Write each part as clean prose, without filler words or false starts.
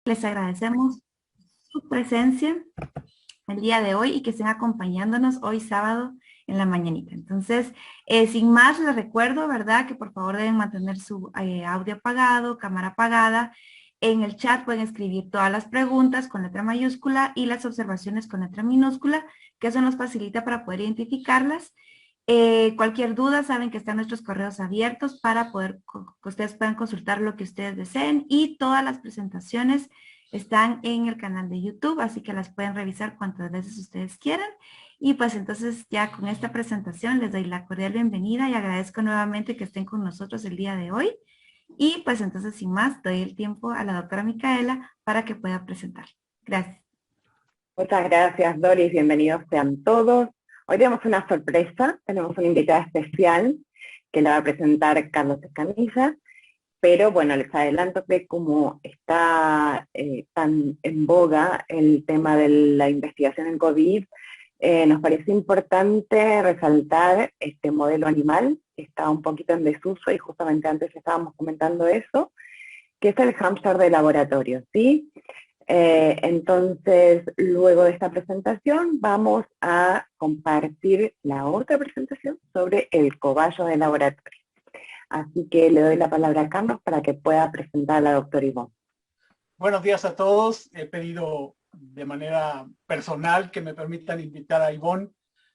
Les agradecemos su presencia el día de hoy y que estén acompañándonos hoy sábado en la mañanita. Entonces, sin más, les recuerdo, ¿verdad? Que por favor deben mantener su audio apagado, cámara apagada. En el chat pueden escribir todas las preguntas con letra mayúscula y las observaciones con letra minúscula, que eso nos facilita para poder identificarlas. Cualquier duda, saben que están nuestros correos abiertos para poder que ustedes puedan consultar lo que ustedes deseen y todas las presentaciones están en el canal de YouTube, así que las pueden revisar cuantas veces ustedes quieran. Y pues entonces ya con esta presentación les doy la cordial bienvenida y agradezco nuevamente que estén con nosotros el día de hoy. Y pues entonces sin más doy el tiempo a la doctora Micaela para que pueda presentar. Gracias. Muchas gracias, Doris. Bienvenidos sean todos. Hoy tenemos una sorpresa. Tenemos una invitada especial que la va a presentar Carlos Escamilla. Pero bueno, les adelanto que como está tan en boga el tema de la investigación en COVID, nos parece importante resaltar este modelo animal, que está un poquito en desuso y justamente antes estábamos comentando eso, que es el hámster de laboratorio, ¿sí? Entonces, luego de esta presentación, vamos a compartir la otra presentación sobre el cobayo de laboratorio. Así que le doy la palabra a Carlos para que pueda presentar a la doctora Ivonne. Buenos días a todos. He pedido de manera personal que me permitan invitar a Ivonne.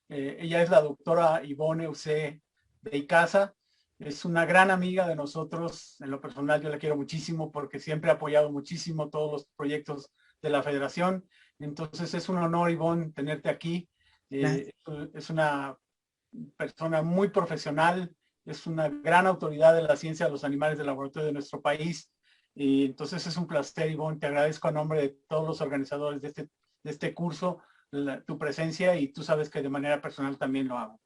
Ella es la doctora Ivonne Eusé de Icaza. Es una gran amiga de nosotros. En lo personal yo la quiero muchísimo porque siempre ha apoyado muchísimo todos los proyectos de la federación. Entonces es un honor, Ivonne, tenerte aquí. Es una persona muy profesional, es una gran autoridad de la ciencia de los animales de laboratorio de nuestro país. Y entonces es un placer, Ivonne, te agradezco a nombre de todos los organizadores de este curso tu presencia y tú sabes que de manera personal también lo hago.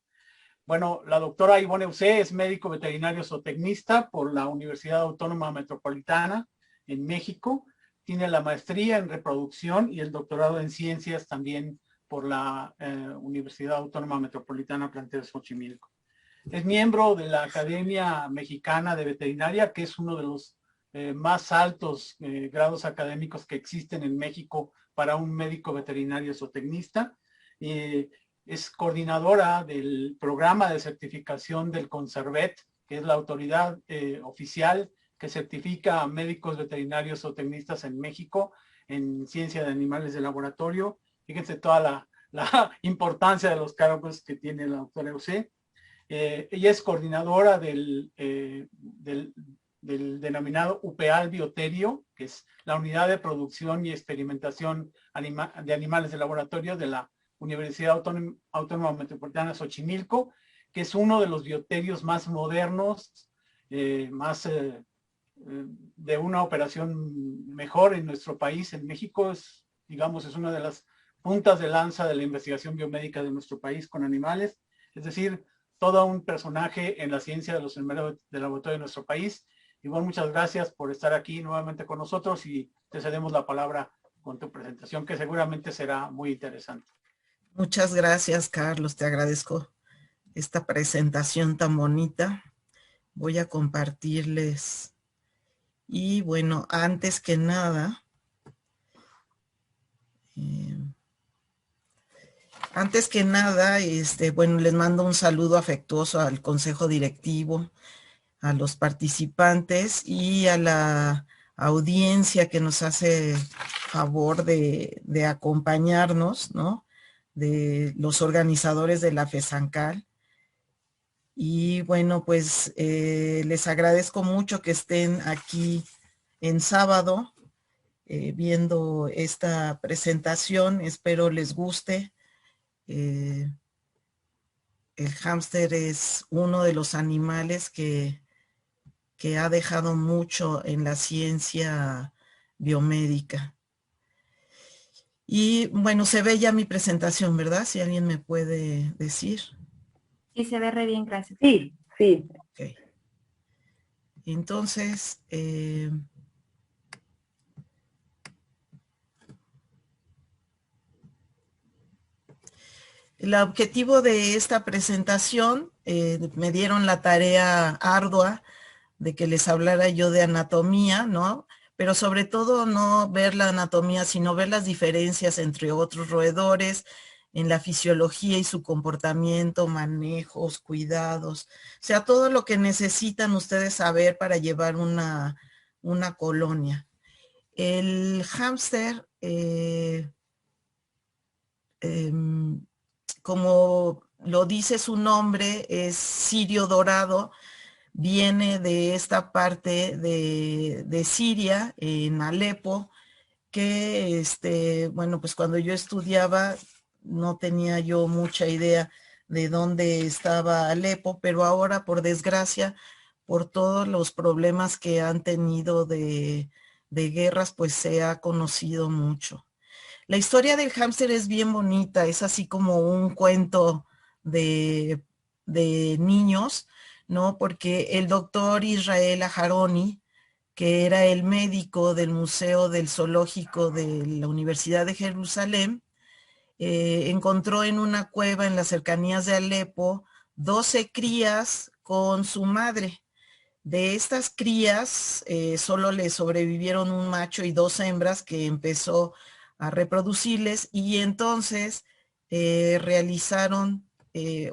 Bueno, la doctora Ivonne Eusé es médico veterinario zootecnista por la Universidad Autónoma Metropolitana en México. Tiene la maestría en reproducción y el doctorado en ciencias también por la Universidad Autónoma Metropolitana Plantel Xochimilco. Es miembro de la Academia Mexicana de Veterinaria, que es uno de los más altos grados académicos que existen en México para un médico veterinario zootecnista. Es coordinadora del programa de certificación del CONSERVET, que es la autoridad oficial que certifica a médicos veterinarios zootecnistas en México en ciencia de animales de laboratorio. Fíjense toda la importancia de los cargos que tiene la doctora Eusé. Ella es coordinadora del denominado UPEAL Bioterio, que es la unidad de producción y experimentación de animales de laboratorio de la Universidad Autónoma Metropolitana Xochimilco, que es uno de los bioterios más modernos, de una operación mejor en nuestro país. En México es, digamos, es una de las puntas de lanza de la investigación biomédica de nuestro país con animales, es decir, todo un personaje en la ciencia de los animales de laboratorio de nuestro país. Y bueno, muchas gracias por estar aquí nuevamente con nosotros y te cedemos la palabra con tu presentación, que seguramente será muy interesante. Muchas gracias, Carlos. Te agradezco esta presentación tan bonita. Voy a compartirles. Y bueno, antes que nada, bueno, les mando un saludo afectuoso al Consejo Directivo, a los participantes y a la audiencia que nos hace favor de acompañarnos, ¿no? De los organizadores de la FESANCAL. Y bueno, pues les agradezco mucho que estén aquí en sábado viendo esta presentación. Espero les guste. El hámster es uno de los animales que ha dejado mucho en la ciencia biomédica. Y bueno, se ve ya mi presentación, ¿verdad? Si alguien me puede decir. Sí, se ve re bien, gracias. Sí, sí. Ok. Entonces, el objetivo de esta presentación, me dieron la tarea ardua de que les hablara yo de anatomía, ¿no? pero sobre todo no ver la anatomía, sino ver las diferencias entre otros roedores en la fisiología y su comportamiento, manejos, cuidados, o sea, todo lo que necesitan ustedes saber para llevar una colonia. El hámster, como lo dice su nombre, es sirio dorado, viene de esta parte de Siria, en Alepo, que bueno, pues cuando yo estudiaba no tenía yo mucha idea de dónde estaba Alepo, pero ahora, por desgracia, por todos los problemas que han tenido de guerras, pues se ha conocido mucho. La historia del hámster es bien bonita, es así como un cuento de, de niños, ¿no? Porque el doctor Israel Aharoni, que era el médico del Museo del Zoológico de la Universidad de Jerusalén, encontró en una cueva en las cercanías de Alepo 12 crías con su madre. De estas crías, solo le sobrevivieron un macho y 2 hembras que empezó a reproducirles, y entonces realizaron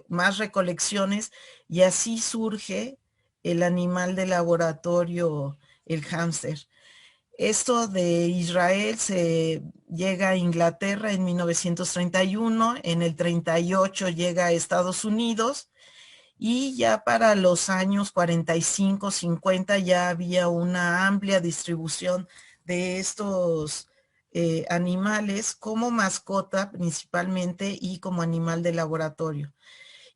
más recolecciones, y así surge el animal de laboratorio, el hámster. Esto de Israel se llega a Inglaterra en 1931, en el 38 llega a Estados Unidos, y ya para los años 45, 50 ya había una amplia distribución de estos animales como mascota principalmente y como animal de laboratorio.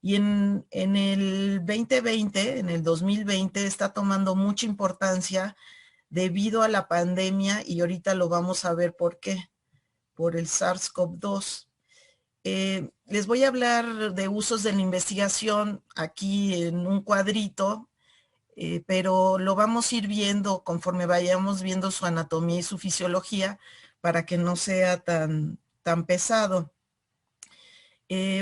Y en el 2020, en el 2020, está tomando mucha importancia debido a la pandemia, y ahorita lo vamos a ver por qué, por el SARS-CoV-2. Les voy a hablar de usos de la investigación aquí en un cuadrito, pero lo vamos a ir viendo conforme vayamos viendo su anatomía y su fisiología para que no sea tan pesado.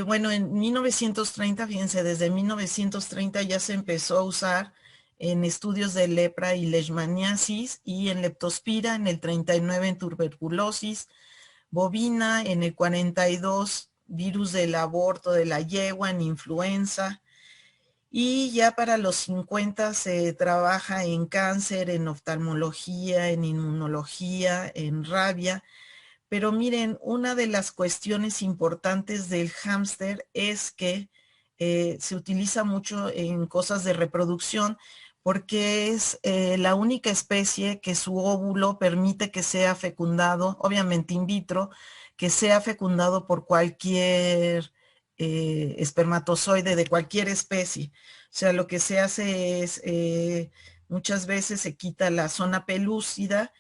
Bueno, en 1930, fíjense, desde 1930 ya se empezó a usar en estudios de lepra y leishmaniasis, y en leptospira en el 39, en tuberculosis bovina en el 42, virus del aborto de la yegua, en influenza, y ya para los 50 se trabaja en cáncer, en oftalmología, en inmunología, en rabia. Pero miren, una de las cuestiones importantes del hámster es que se utiliza mucho en cosas de reproducción, porque es la única especie que su óvulo permite que sea fecundado, obviamente in vitro, que sea fecundado por cualquier espermatozoide de cualquier especie. O sea, lo que se hace es, muchas veces se quita la zona pelúcida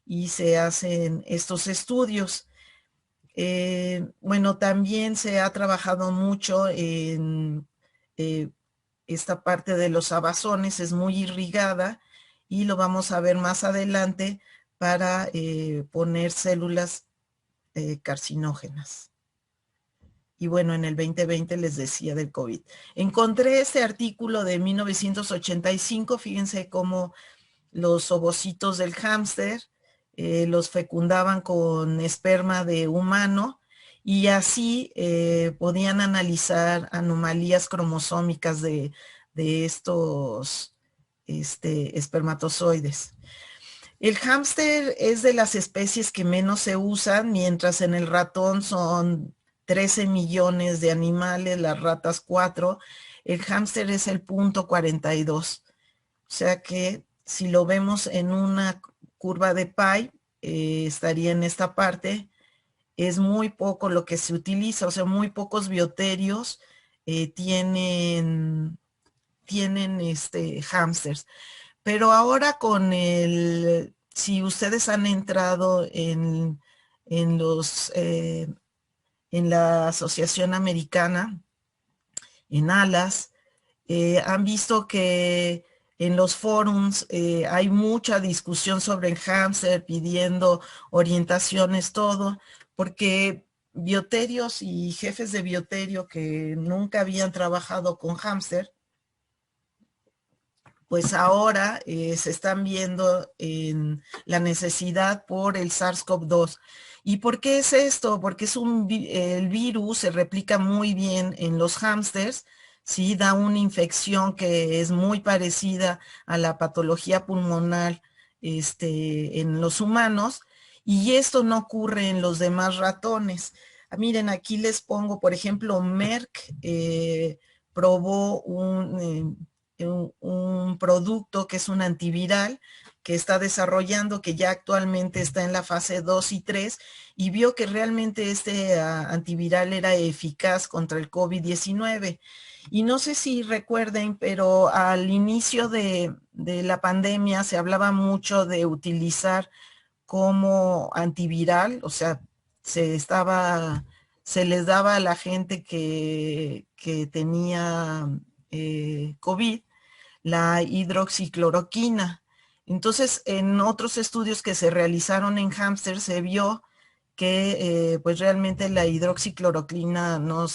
y se hacen estos estudios. Bueno, también se ha trabajado mucho en esta parte de los abazones, es muy irrigada, y lo vamos a ver más adelante para poner células carcinógenas. Y bueno, en el 2020 les decía del COVID. Encontré este artículo de 1985, fíjense cómo los ovocitos del hámster los fecundaban con esperma de humano, y así podían analizar anomalías cromosómicas de estos espermatozoides. El hámster es de las especies que menos se usan, mientras en el ratón son 13 millones de animales, las ratas 4, el hámster es el 0.42. O sea que si lo vemos en una curva de Pi, estaría en esta parte. Es muy poco lo que se utiliza, o sea, muy pocos bioterios tienen hámsters. Pero ahora si ustedes han entrado en la Asociación Americana, en ALAS, han visto que en los forums hay mucha discusión sobre el hámster, pidiendo orientaciones, todo, porque bioterios y jefes de bioterio que nunca habían trabajado con hámster, pues ahora se están viendo en la necesidad por el SARS-CoV-2. ¿Y por qué es esto? Porque el virus se replica muy bien en los hámsters, ¿sí? Da una infección que es muy parecida a la patología pulmonar en los humanos, y esto no ocurre en los demás ratones. Miren, aquí les pongo, por ejemplo, Merck probó un producto que es un antiviral que está desarrollando, que ya actualmente está en la fase 2 y 3, y vio que realmente este antiviral era eficaz contra el COVID-19. Y no sé si recuerden, pero al inicio de la pandemia se hablaba mucho de utilizar como antiviral, o sea, se les daba a la gente que tenía COVID la hidroxicloroquina. Entonces, en otros estudios que se realizaron en hámster se vio que pues realmente la hidroxicloroquina no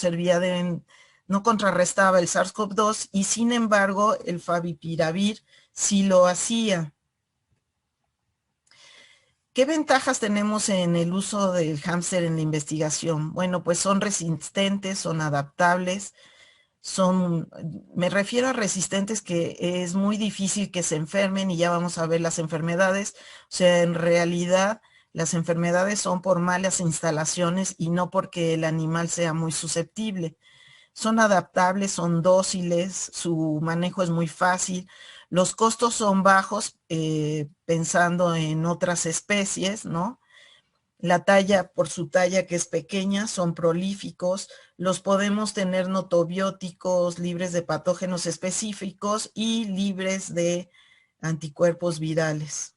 contrarrestaba el SARS-CoV-2, y sin embargo el favipiravir sí lo hacía. ¿Qué ventajas tenemos en el uso del hámster en la investigación? Bueno, pues son resistentes, son adaptables, me refiero a resistentes que es muy difícil que se enfermen, y ya vamos a ver las enfermedades. O sea, en realidad las enfermedades son por malas instalaciones y no porque el animal sea muy susceptible. Son adaptables, son dóciles, su manejo es muy fácil, los costos son bajos, pensando en otras especies, ¿no? La talla, por su talla que es pequeña, son prolíficos, los podemos tener notobióticos, libres de patógenos específicos y libres de anticuerpos virales.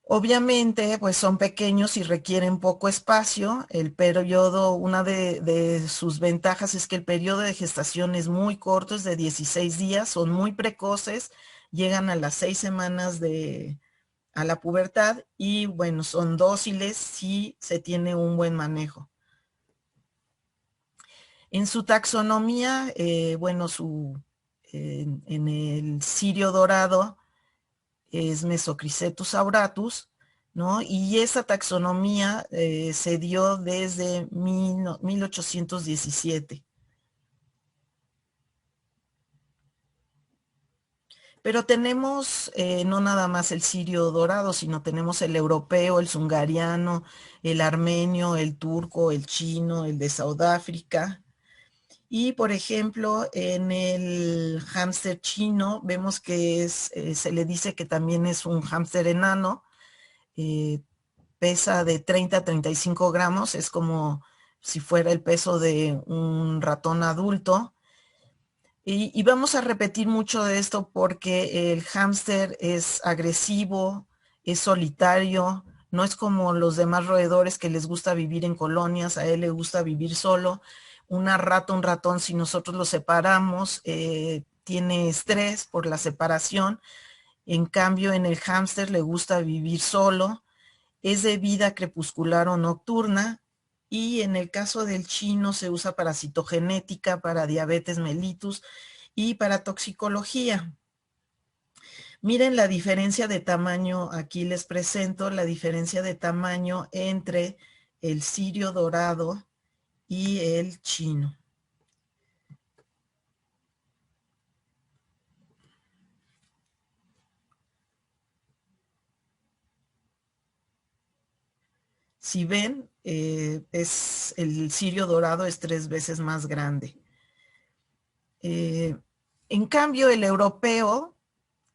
Obviamente, pues son pequeños y requieren poco espacio. El periodo, una de sus ventajas es que el periodo de gestación es muy corto, es de 16 días, son muy precoces, llegan a las 6 semanas a la pubertad, y bueno, son dóciles si se tiene un buen manejo. En su taxonomía, bueno, en el cirio dorado es Mesocricetus auratus, ¿no? Y esa taxonomía se dio desde 1817. Pero tenemos no nada más el cirio dorado, sino tenemos el europeo, el zungariano, el armenio, el turco, el chino, el de Sudáfrica. Y por ejemplo, en el hámster chino vemos que se le dice que también es un hámster enano, pesa de 30 a 35 gramos, es como si fuera el peso de un ratón adulto. Y vamos a repetir mucho de esto porque el hámster es agresivo, es solitario, no es como los demás roedores que les gusta vivir en colonias, a él le gusta vivir solo. Un ratón, si nosotros lo separamos, tiene estrés por la separación. En cambio, en el hámster le gusta vivir solo, es de vida crepuscular o nocturna, y en el caso del chino se usa para citogenética, para diabetes mellitus y para toxicología. Miren la diferencia de tamaño, aquí les presento la diferencia de tamaño entre el cirio dorado y el chino. Si ven, el cirio dorado es 3 veces más grande. En cambio, el europeo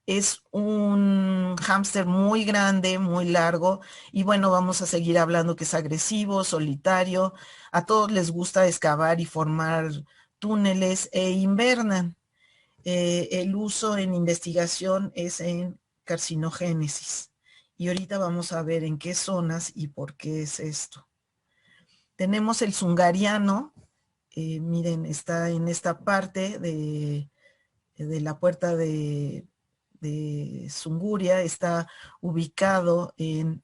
es un hámster muy grande, muy largo, y bueno, vamos a seguir hablando que es agresivo, solitario, a todos les gusta excavar y formar túneles e invernan. El uso en investigación es en carcinogénesis. Y ahorita vamos a ver en qué zonas y por qué es esto. Tenemos el zungariano, miren, está en esta parte de la puerta de Zunguria, está ubicado en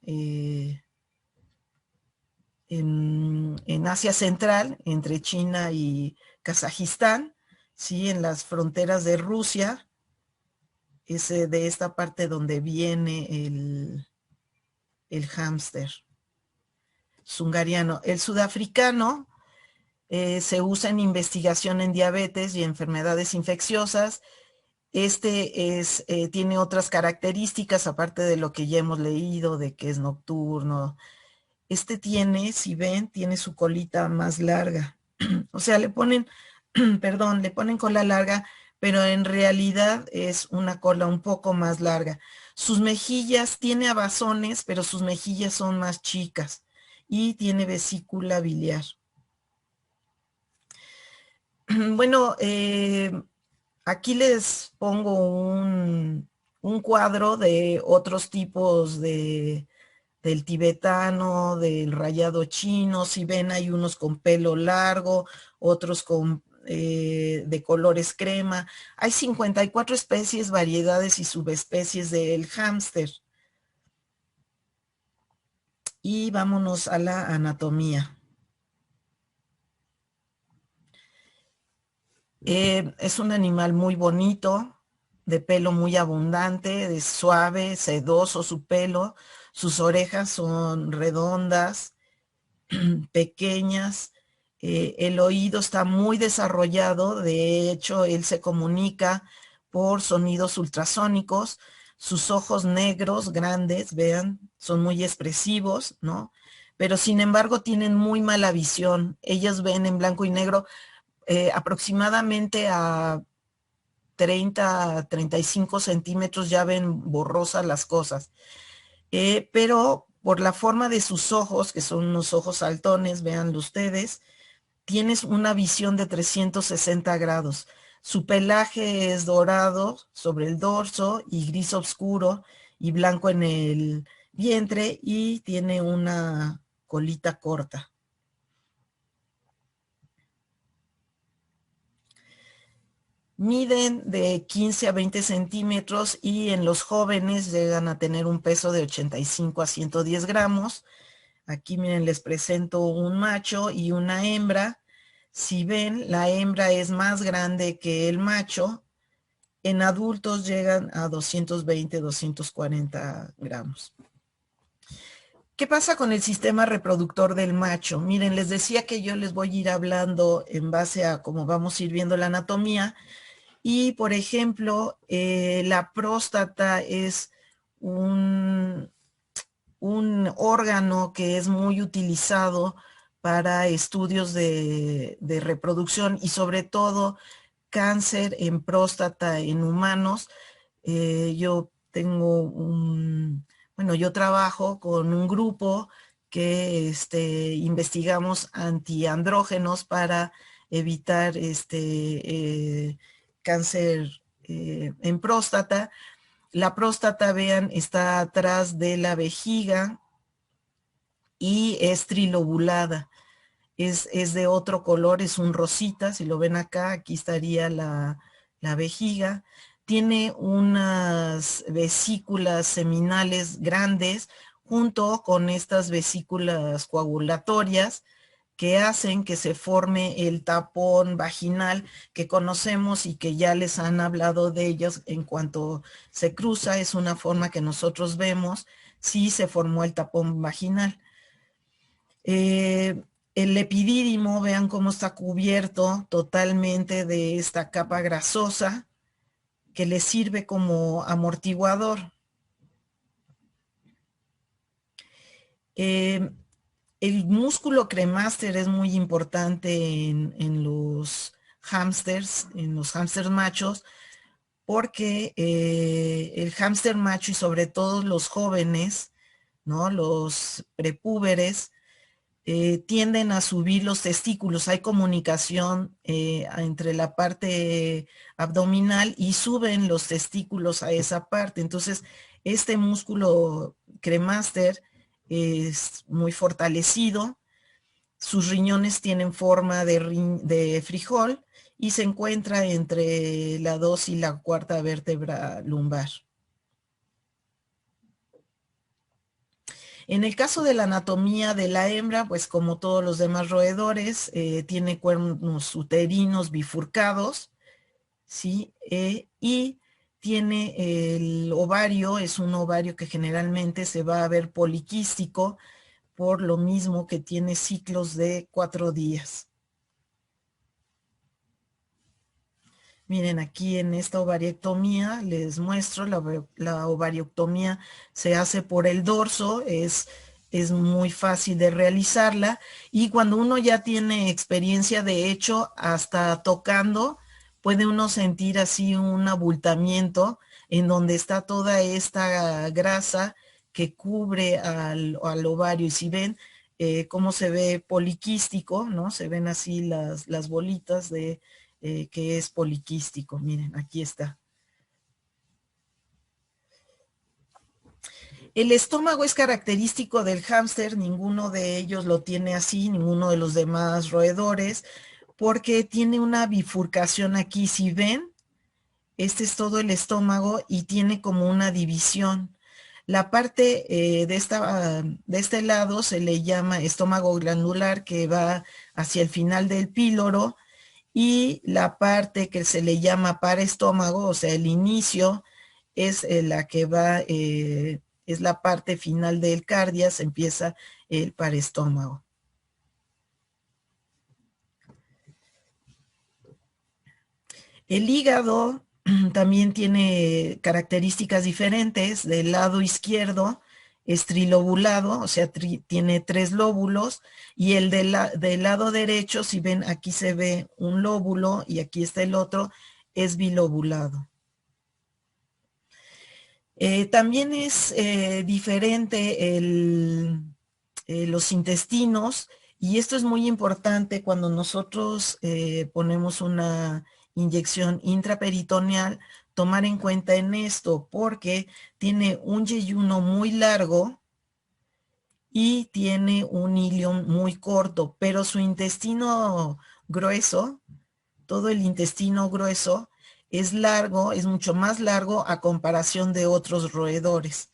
Asia Central, entre China y Kazajistán. ¿sí? En las fronteras de Rusia, es de esta parte donde viene el hámster sungariano. El sudafricano se usa en investigación en diabetes y enfermedades infecciosas. Tiene otras características, aparte de lo que ya hemos leído, de que es nocturno. Tiene, si ven, tiene su colita más larga. O sea, le ponen, perdón, le ponen cola larga, pero en realidad es una cola un poco más larga. Sus mejillas, tiene abazones, pero sus mejillas son más chicas y tiene vesícula biliar. Bueno, aquí les pongo un cuadro de otros tipos del tibetano, del rayado chino. Si ven, hay unos con pelo largo, otros de colores crema. Hay 54 especies, variedades y subespecies del hámster. Y vámonos a la anatomía. Es un animal muy bonito, de pelo muy abundante, de suave, sedoso su pelo. Sus orejas son redondas, pequeñas. El oído está muy desarrollado, de hecho él se comunica por sonidos ultrasónicos. Sus ojos negros, grandes, vean, son muy expresivos, ¿no? Pero sin embargo tienen muy mala visión. Ellas ven en blanco y negro, aproximadamente a 35 centímetros ya ven borrosas las cosas. Pero por la forma de sus ojos, que son unos ojos saltones, véanlo ustedes, tienes una visión de 360 grados. Su pelaje es dorado sobre el dorso y gris oscuro y blanco en el vientre, y tiene una colita corta. Miden de 15 a 20 centímetros y en los jóvenes llegan a tener un peso de 85 a 110 gramos. Aquí miren, les presento un macho y una hembra. Si ven, la hembra es más grande que el macho. En adultos llegan a 220, 240 gramos. ¿Qué pasa con el sistema reproductor del macho? Miren, les decía que yo les voy a ir hablando en base a cómo vamos a ir viendo la anatomía. Y, por ejemplo, la próstata es un órgano que es muy utilizado para estudios de reproducción y sobre todo cáncer en próstata en humanos. Yo trabajo con un grupo que investigamos antiandrógenos para evitar cáncer en próstata. La próstata, vean, está atrás de la vejiga y es trilobulada. Es de otro color, es un rosita. Si lo ven acá, aquí estaría la vejiga. Tiene unas vesículas seminales grandes junto con estas vesículas coagulatorias que hacen que se forme el tapón vaginal que conocemos y que ya les han hablado de ellos. En cuanto se cruza, es una forma que nosotros vemos si se formó el tapón vaginal. El epidídimo, vean cómo está cubierto totalmente de esta capa grasosa que le sirve como amortiguador. El músculo cremaster es muy importante en los hámsters, machos, porque el hámster macho y sobre todo los jóvenes, ¿no? Los prepúberes, tienden a subir los testículos. Hay comunicación entre la parte abdominal y suben los testículos a esa parte. Entonces, este músculo cremaster es muy fortalecido. Sus riñones tienen forma de frijol y se encuentra entre la 2 y la 4ª vértebra lumbar. En el caso de la anatomía de la hembra, pues como todos los demás roedores, tiene cuernos uterinos bifurcados, ¿sí? Y tiene el ovario, es un ovario que generalmente se va a ver poliquístico, por lo mismo que tiene ciclos de 4 días. Miren, aquí en esta ovariectomía les muestro, la ovariectomía se hace por el dorso, es muy fácil de realizarla, y cuando uno ya tiene experiencia, de hecho, hasta tocando, puede uno sentir así un abultamiento en donde está toda esta grasa que cubre al ovario. Y si ven cómo se ve poliquístico, ¿no? Se ven así las bolitas que es poliquístico. Miren, aquí está. El estómago es característico del hámster, ninguno de ellos lo tiene así, ninguno de los demás roedores, porque tiene una bifurcación aquí. Si ven, este es todo el estómago y tiene como una división. La parte de este lado se le llama estómago glandular, que va hacia el final del píloro, y la parte que se le llama paraestómago, o sea, el inicio, es la que va, es la parte final del cardias, empieza el paraestómago. El hígado también tiene características diferentes. Del lado izquierdo es trilobulado, o sea, tiene 3 lóbulos, y el del lado derecho, si ven, aquí se ve un lóbulo y aquí está el otro, es bilobulado. También es diferente los intestinos, y esto es muy importante cuando nosotros ponemos una inyección intraperitoneal, tomar en cuenta en esto, porque tiene un yeyuno muy largo y tiene un ilion muy corto, pero su intestino grueso, todo el intestino grueso, es largo, es mucho más largo a comparación de otros roedores.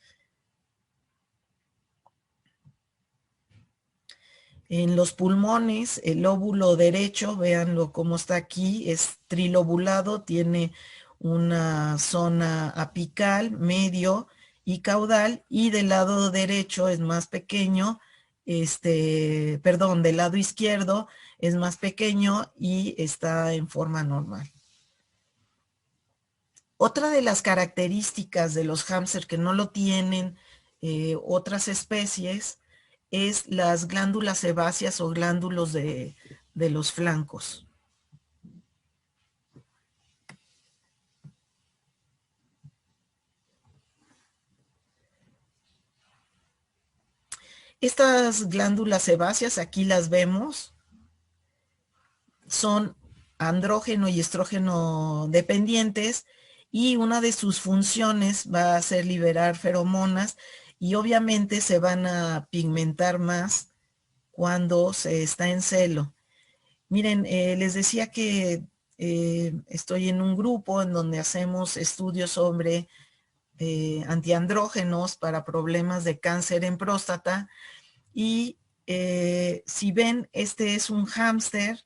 En los pulmones, el lóbulo derecho, véanlo cómo está aquí, es trilobulado, tiene una zona apical, medio y caudal, y del lado derecho es más pequeño, perdón, del lado izquierdo es más pequeño y está en forma normal. Otra de las características de los hámster que no lo tienen otras especies es las glándulas sebáceas o glándulos de los flancos. Estas glándulas sebáceas, aquí las vemos, son andrógeno y estrógeno dependientes, y una de sus funciones va a ser liberar feromonas, y obviamente se van a pigmentar más cuando se está en celo. Miren, les decía que estoy en un grupo en donde hacemos estudios sobre antiandrógenos para problemas de cáncer en próstata, y si ven, este es un hámster,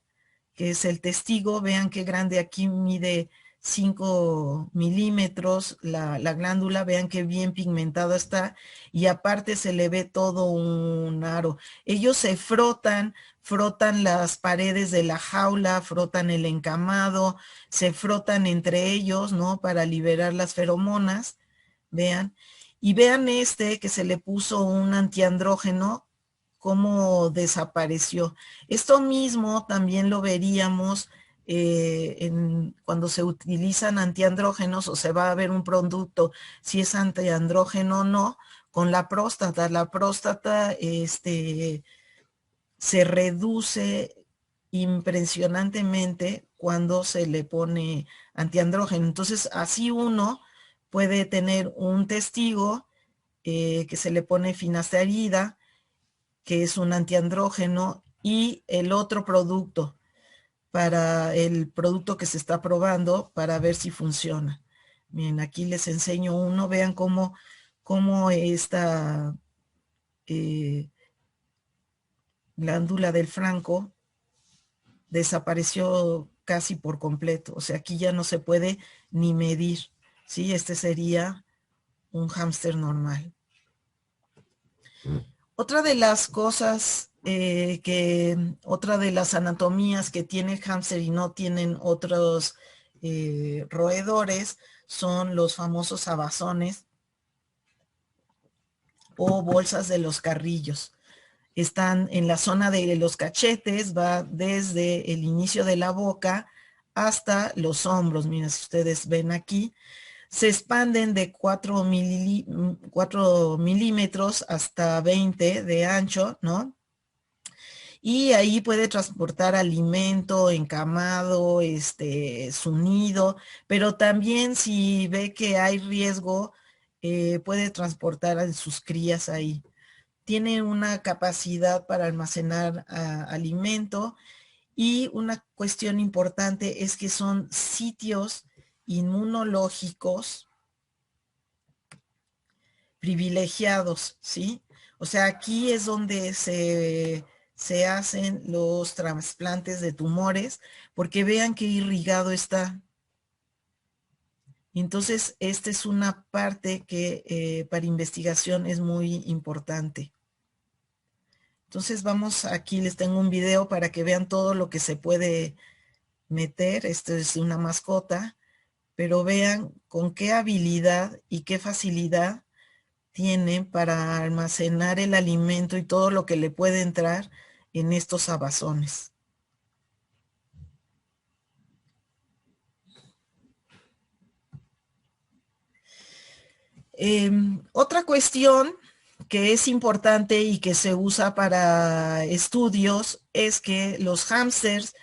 que es el testigo. Vean qué grande, aquí mide 5 milímetros la glándula, vean qué bien pigmentada está, y aparte se le ve todo un aro. Ellos se frotan las paredes de la jaula, frotan el encamado, se frotan entre ellos, ¿no? Para liberar las feromonas, vean. Y vean que se le puso un antiandrógeno, cómo desapareció. Esto mismo también lo veríamos cuando se utilizan antiandrógenos, o se va a ver un producto si es antiandrógeno o no, con la próstata. La próstata se reduce impresionantemente cuando se le pone antiandrógeno. Entonces, así uno puede tener un testigo que se le pone finasterida, que es un antiandrógeno, y el otro producto, para el producto que se está probando para ver si funciona. Miren, aquí les enseño uno, vean cómo esta glándula del flanco desapareció casi por completo. O sea, aquí ya no se puede ni medir, ¿sí? Este sería un hámster normal. Otra de las cosas otra de las anatomías que tiene el hámster y no tienen otros roedores son los famosos abazones o bolsas de los carrillos. Están en la zona de los cachetes, va desde el inicio de la boca hasta los hombros. Miren, si ustedes ven aquí, se expanden de 4 milímetros hasta 20 de ancho, ¿no? Y ahí puede transportar alimento encamado, su nido, pero también si ve que hay riesgo, puede transportar a sus crías ahí. Tiene una capacidad para almacenar alimento y una cuestión importante es que son sitios inmunológicos privilegiados, ¿sí? O sea, aquí es donde se hacen los trasplantes de tumores, porque vean qué irrigado está. Entonces, esta es una parte que para investigación es muy importante. Entonces vamos, aquí les tengo un video para que vean todo lo que se puede meter. Esto es una mascota, pero vean con qué habilidad y qué facilidad tiene para almacenar el alimento y todo lo que le puede entrar en estos abazones. Otra cuestión que es importante y que se usa para estudios es que los hámsters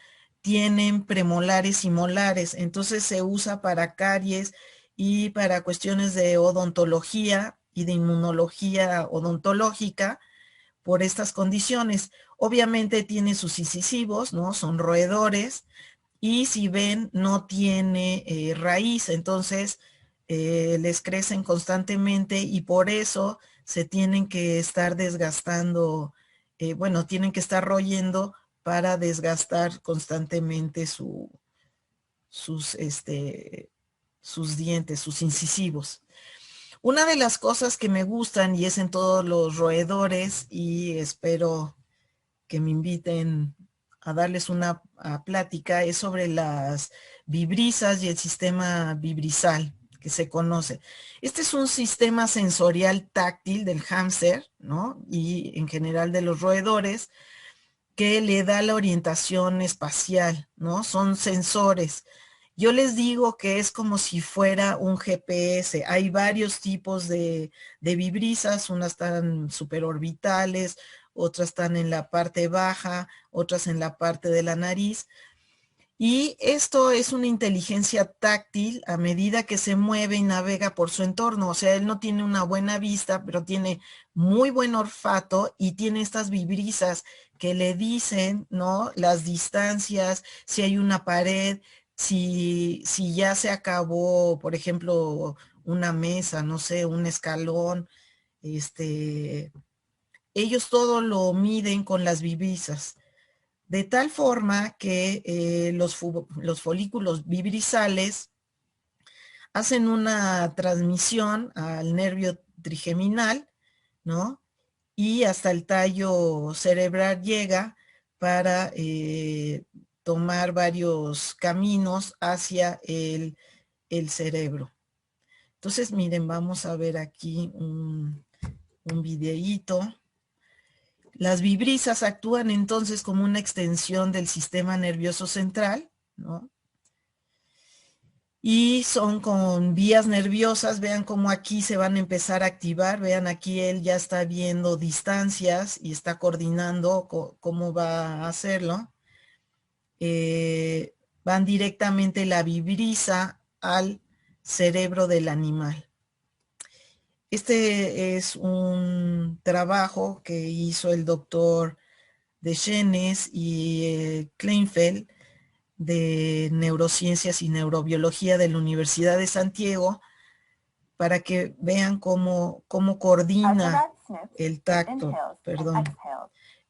tienen premolares y molares, entonces se usa para caries y para cuestiones de odontología y de inmunología odontológica por estas condiciones. Obviamente tiene sus incisivos, ¿no? Son roedores y si ven no tiene raíz, entonces les crecen constantemente y por eso se tienen que estar desgastando, bueno, tienen que estar royendo para desgastar constantemente sus dientes, sus incisivos. Una de las cosas que me gustan y es en todos los roedores y espero que me inviten a darles una plática es sobre las vibrisas y el sistema vibrisal que se conoce. Este es un sistema sensorial táctil del hámster, ¿no? Y en general de los roedores que le da la orientación espacial, ¿no? Son sensores. Yo les digo que es como si fuera un GPS. Hay varios tipos de vibrisas, unas están superorbitales, otras están en la parte baja, otras en la parte de la nariz. Y esto es una inteligencia táctil a medida que se mueve y navega por su entorno. O sea, él no tiene una buena vista, pero tiene muy buen olfato y tiene estas vibrisas que le dicen, ¿no? Las distancias, si hay una pared, si ya se acabó, por ejemplo, una mesa, no sé, un escalón, ellos todo lo miden con las vibrisas. De tal forma que los folículos vibrisales hacen una transmisión al nervio trigeminal, ¿no? Y hasta el tallo cerebral llega para tomar varios caminos hacia el cerebro. Entonces, miren, vamos a ver aquí un videíto. Las vibrisas actúan entonces como una extensión del sistema nervioso central, ¿no? Y son con vías nerviosas, vean cómo aquí se van a empezar a activar, vean aquí él ya está viendo distancias y está coordinando cómo va a hacerlo. Van directamente la vibrisa al cerebro del animal. Este es un trabajo que hizo el doctor Deschenes y Kleinfeld de Neurociencias y Neurobiología de la Universidad de Santiago para que vean cómo coordina el tacto, perdón,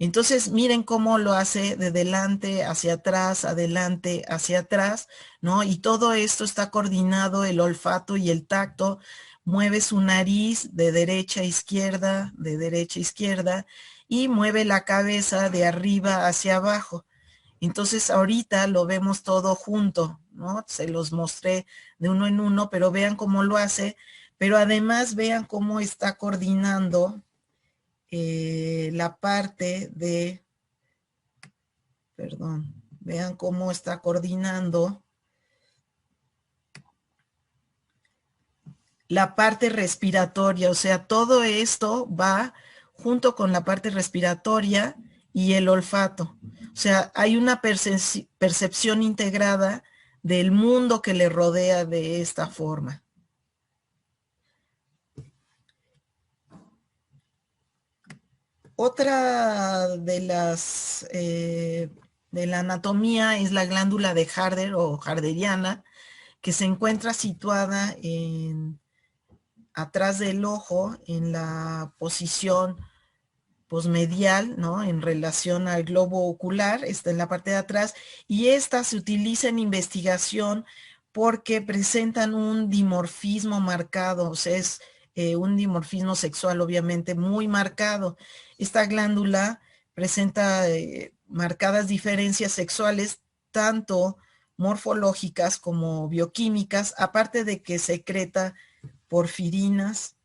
Entonces, miren cómo lo hace de delante hacia atrás, adelante hacia atrás, ¿no? Y todo esto está coordinado, el olfato y el tacto. Mueve su nariz de derecha a izquierda, de derecha a izquierda, y mueve la cabeza de arriba hacia abajo. Entonces, ahorita lo vemos todo junto, ¿no? Se los mostré de uno en uno, pero vean cómo lo hace. Pero además vean cómo está coordinando la parte de, perdón, vean cómo está coordinando la parte respiratoria, o sea, todo esto va junto con la parte respiratoria y el olfato. O sea, hay una percepción integrada del mundo que le rodea de esta forma. Otra de las de la anatomía es la glándula de Harder o harderiana, que se encuentra situada atrás del ojo en la posición posmedial, ¿no? En relación al globo ocular, está en la parte de atrás, y esta se utiliza en investigación porque presentan un dimorfismo marcado, o sea, es un dimorfismo sexual obviamente muy marcado. Esta glándula presenta marcadas diferencias sexuales, tanto morfológicas como bioquímicas, aparte de que secreta porfirinas.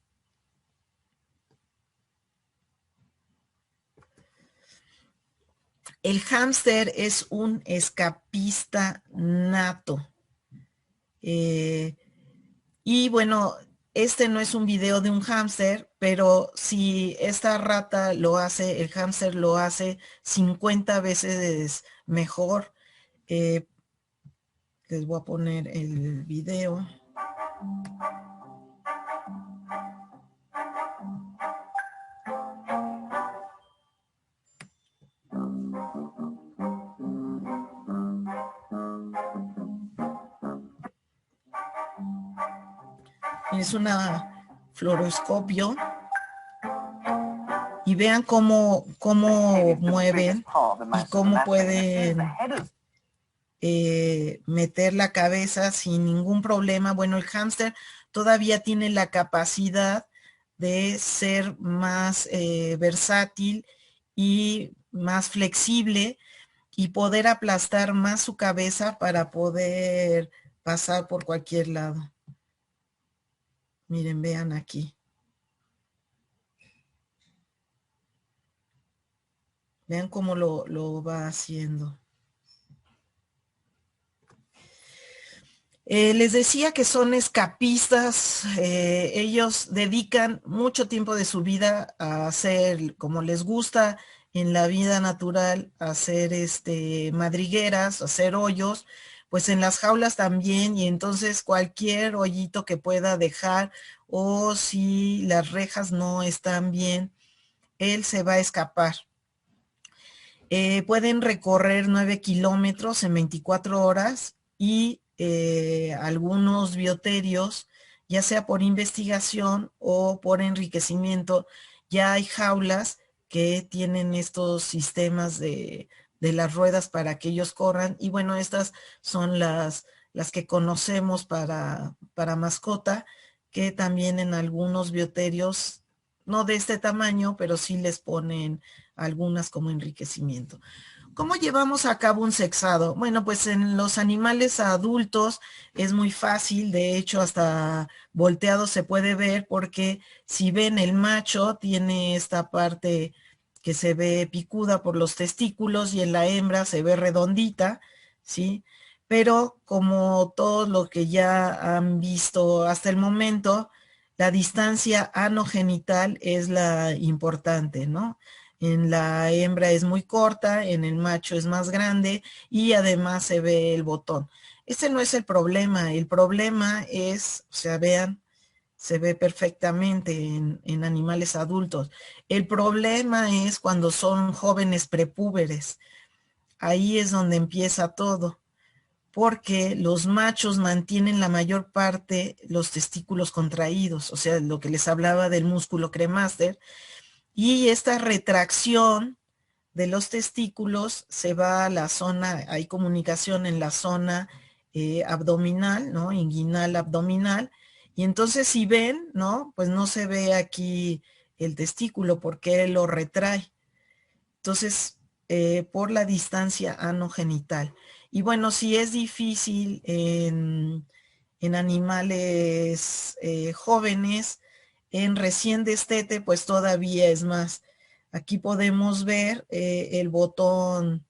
El hámster es un escapista nato. Y bueno, este no es un video de un hámster, pero si esta rata lo hace, el hámster lo hace 50 veces mejor. Les voy a poner el video. Es una fluoroscopio y vean cómo mueven y cómo pueden meter la cabeza sin ningún problema. Bueno, el hámster todavía tiene la capacidad de ser más versátil y más flexible y poder aplastar más su cabeza para poder pasar por cualquier lado. Miren, vean aquí. Vean cómo lo va haciendo. Les decía que son escapistas. Ellos dedican mucho tiempo de su vida a hacer, como les gusta en la vida natural, a hacer madrigueras, a hacer hoyos, pues en las jaulas también, y entonces cualquier hoyito que pueda dejar, o si las rejas no están bien, él se va a escapar. Pueden recorrer 9 kilómetros en 24 horas y algunos bioterios, ya sea por investigación o por enriquecimiento, ya hay jaulas que tienen estos sistemas de las ruedas para que ellos corran, y bueno, estas son las que conocemos para mascota, que también en algunos bioterios, no de este tamaño, pero sí les ponen algunas como enriquecimiento. ¿Cómo llevamos a cabo un sexado? Bueno, pues en los animales adultos es muy fácil, de hecho hasta volteado se puede ver, porque si ven, el macho tiene esta parte que se ve picuda por los testículos y en la hembra se ve redondita, ¿sí? Pero como todo lo que ya han visto hasta el momento, la distancia anogenital es la importante, ¿no? En la hembra es muy corta, en el macho es más grande y además se ve el botón. Este no es el problema es, o sea, vean, se ve perfectamente en animales adultos. El problema es cuando son jóvenes prepúberes. Ahí es donde empieza todo, porque los machos mantienen la mayor parte los testículos contraídos, o sea, lo que les hablaba del músculo cremaster, y esta retracción de los testículos se va a la zona, hay comunicación en la zona abdominal, ¿no? Inguinal abdominal. Y entonces si ven, ¿no? Pues no se ve aquí el testículo porque lo retrae. Entonces, por la distancia anogenital. Y bueno, si es difícil en animales jóvenes, en recién destete, pues todavía es más. Aquí podemos ver el botón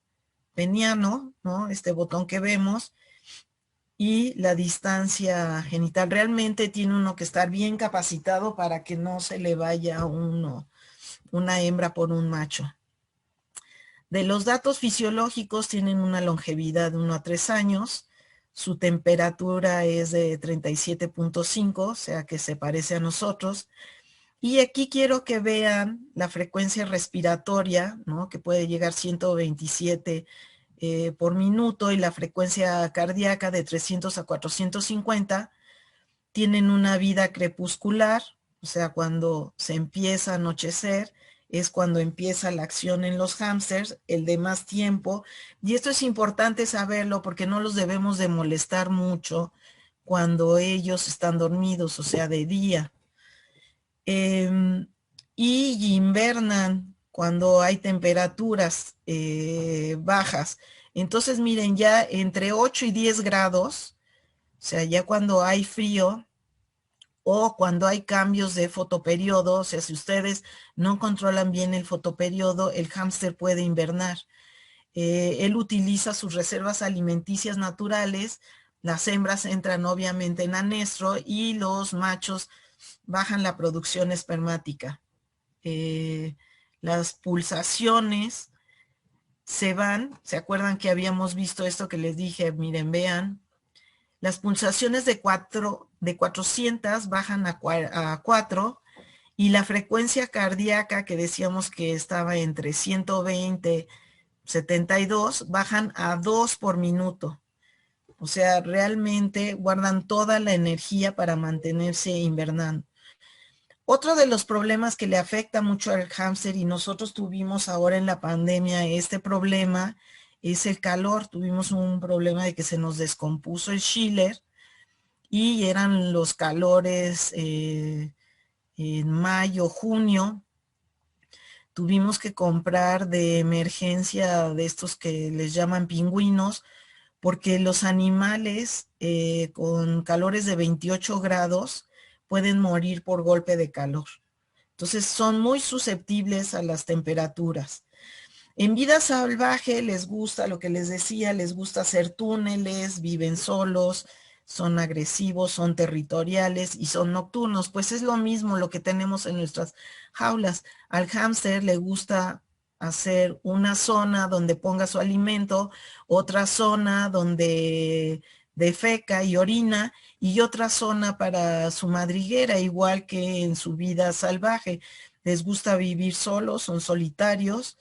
peniano, ¿no? Este botón que vemos, y la distancia genital. Realmente tiene uno que estar bien capacitado para que no se le vaya a uno, una hembra por un macho. De los datos fisiológicos, tienen una longevidad de 1 a 3 años, su temperatura es de 37.5, o sea que se parece a nosotros. Y aquí quiero que vean la frecuencia respiratoria, ¿no? Que puede llegar a 127 por minuto, y la frecuencia cardíaca de 300 a 450. Tienen una vida crepuscular, o sea, cuando se empieza a anochecer, es cuando empieza la acción en los hámsters, el de más tiempo. Y esto es importante saberlo porque no los debemos de molestar mucho cuando ellos están dormidos, o sea, de día. Y invernan cuando hay temperaturas bajas. Entonces, miren, ya entre 8 y 10 grados, o sea, ya cuando hay frío, o cuando hay cambios de fotoperiodo, o sea, si ustedes no controlan bien el fotoperiodo, el hámster puede invernar. Él utiliza sus reservas alimenticias naturales, las hembras entran obviamente en anestro y los machos bajan la producción espermática. Las pulsaciones se van, ¿se acuerdan que habíamos visto esto que les dije? Miren, vean. Las pulsaciones de 400 bajan a 4, y la frecuencia cardíaca que decíamos que estaba entre 120, 72, bajan a 2 por minuto. O sea, realmente guardan toda la energía para mantenerse invernando. Otro de los problemas que le afecta mucho al hámster, y nosotros tuvimos ahora en la pandemia este problema, es el calor. Tuvimos un problema de que se nos descompuso el chiller, y eran los calores en mayo, junio. Tuvimos que comprar de emergencia de estos que les llaman pingüinos, porque los animales con calores de 28 grados pueden morir por golpe de calor. Entonces son muy susceptibles a las temperaturas. En vida salvaje les gusta, lo que les decía, les gusta hacer túneles, viven solos, son agresivos, son territoriales y son nocturnos. Pues es lo mismo lo que tenemos en nuestras jaulas. Al hámster le gusta hacer una zona donde ponga su alimento, otra zona donde defeca y orina, y otra zona para su madriguera, igual que en su vida salvaje. Les gusta vivir solos, son solitarios.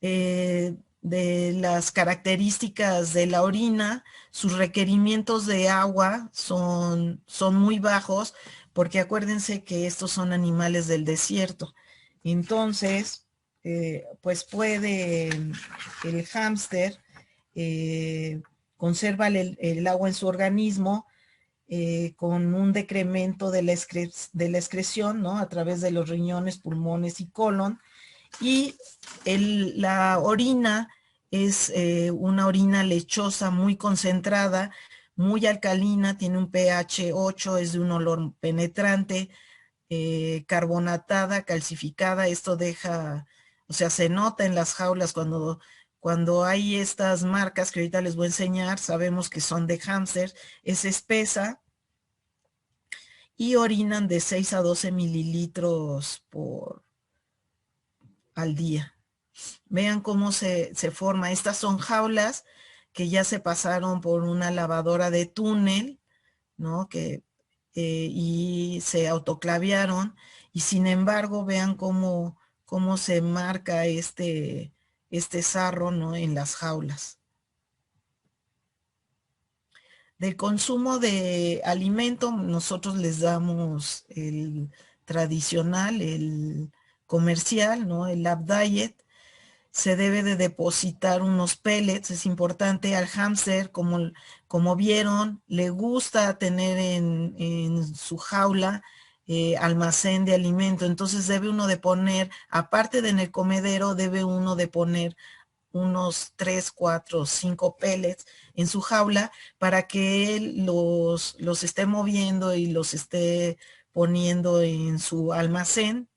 De las características de la orina, sus requerimientos de agua son muy bajos, porque acuérdense que estos son animales del desierto. Entonces, pues puede el hámster conserva el agua en su organismo con un decremento de la excreción, ¿no? A través de los riñones, pulmones y colon. Y la orina es una orina lechosa muy concentrada, muy alcalina, tiene un pH 8, es de un olor penetrante, carbonatada, calcificada. Esto deja, o sea, se nota en las jaulas cuando hay estas marcas que ahorita les voy a enseñar, sabemos que son de hámster. Es espesa y orinan de 6 a 12 mililitros al día. Vean cómo se forma. Estas son jaulas que ya se pasaron por una lavadora de túnel, ¿no? Y se autoclaviaron, y sin embargo vean cómo se marca este sarro, ¿no? En las jaulas. Del consumo de alimento, nosotros les damos tradicional, el comercial, ¿no? El Lab Diet. Se debe de depositar unos pellets, es importante. Al hámster, como vieron, le gusta tener en su jaula almacén de alimento, entonces debe uno de poner, aparte de en el comedero, debe uno de poner unos 3, 4, 5 pellets en su jaula para que él los esté moviendo y los esté poniendo en su almacén.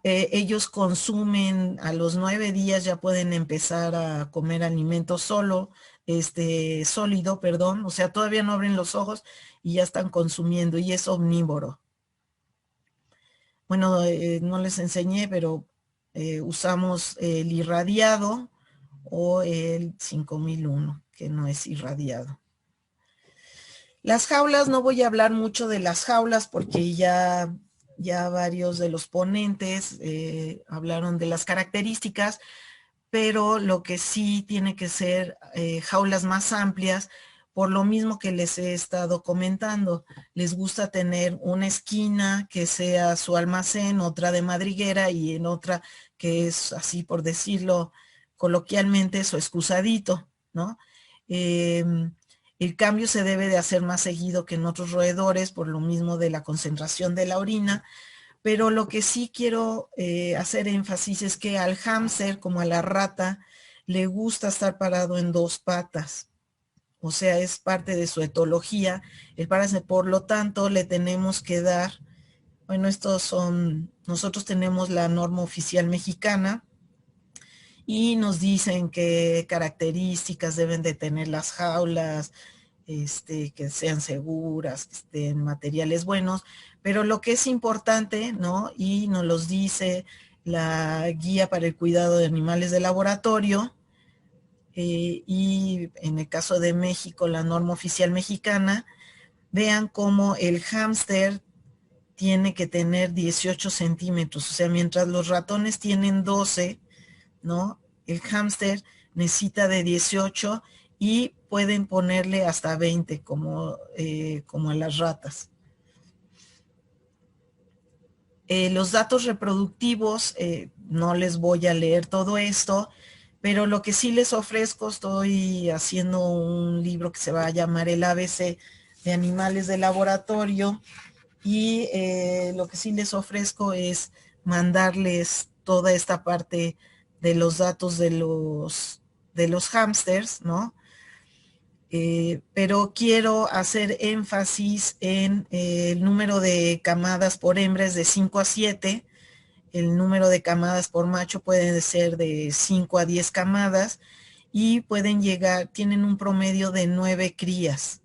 Ellos consumen a los 9 días, ya pueden empezar a comer alimento sólido, perdón, o sea, todavía no abren los ojos y ya están consumiendo, y es omnívoro. Bueno, no les enseñé, pero usamos el irradiado o el 5001, que no es irradiado. Las jaulas, no voy a hablar mucho de las jaulas porque ya varios de los ponentes hablaron de las características, pero lo que sí tiene que ser jaulas más amplias, por lo mismo que les he estado comentando. Les gusta tener una esquina que sea su almacén, otra de madriguera y en otra que es, así por decirlo coloquialmente, su excusadito, ¿no? El cambio se debe de hacer más seguido que en otros roedores por lo mismo de la concentración de la orina, pero lo que sí quiero hacer énfasis es que al hámster, como a la rata, le gusta estar parado en 2 patas. O sea, es parte de su etología. Por lo tanto, le tenemos que dar, bueno, nosotros tenemos la norma oficial mexicana y nos dicen qué características deben de tener las jaulas, que sean seguras, que estén materiales buenos, pero lo que es importante, ¿no? Y nos los dice la guía para el cuidado de animales de laboratorio, y en el caso de México, la norma oficial mexicana, vean cómo el hámster tiene que tener 18 centímetros, o sea, mientras los ratones tienen 12, ¿no? El hámster necesita de 18 y pueden ponerle hasta 20 como a las ratas. Los datos reproductivos, no les voy a leer todo esto, pero lo que sí les ofrezco, estoy haciendo un libro que se va a llamar el ABC de animales de laboratorio, y lo que sí les ofrezco es mandarles toda esta parte de los datos de los hámsters, ¿no? Pero quiero hacer énfasis en el número de camadas por hembra es de 5 a 7, el número de camadas por macho puede ser de 5 a 10 camadas y pueden llegar, tienen un promedio de 9 crías,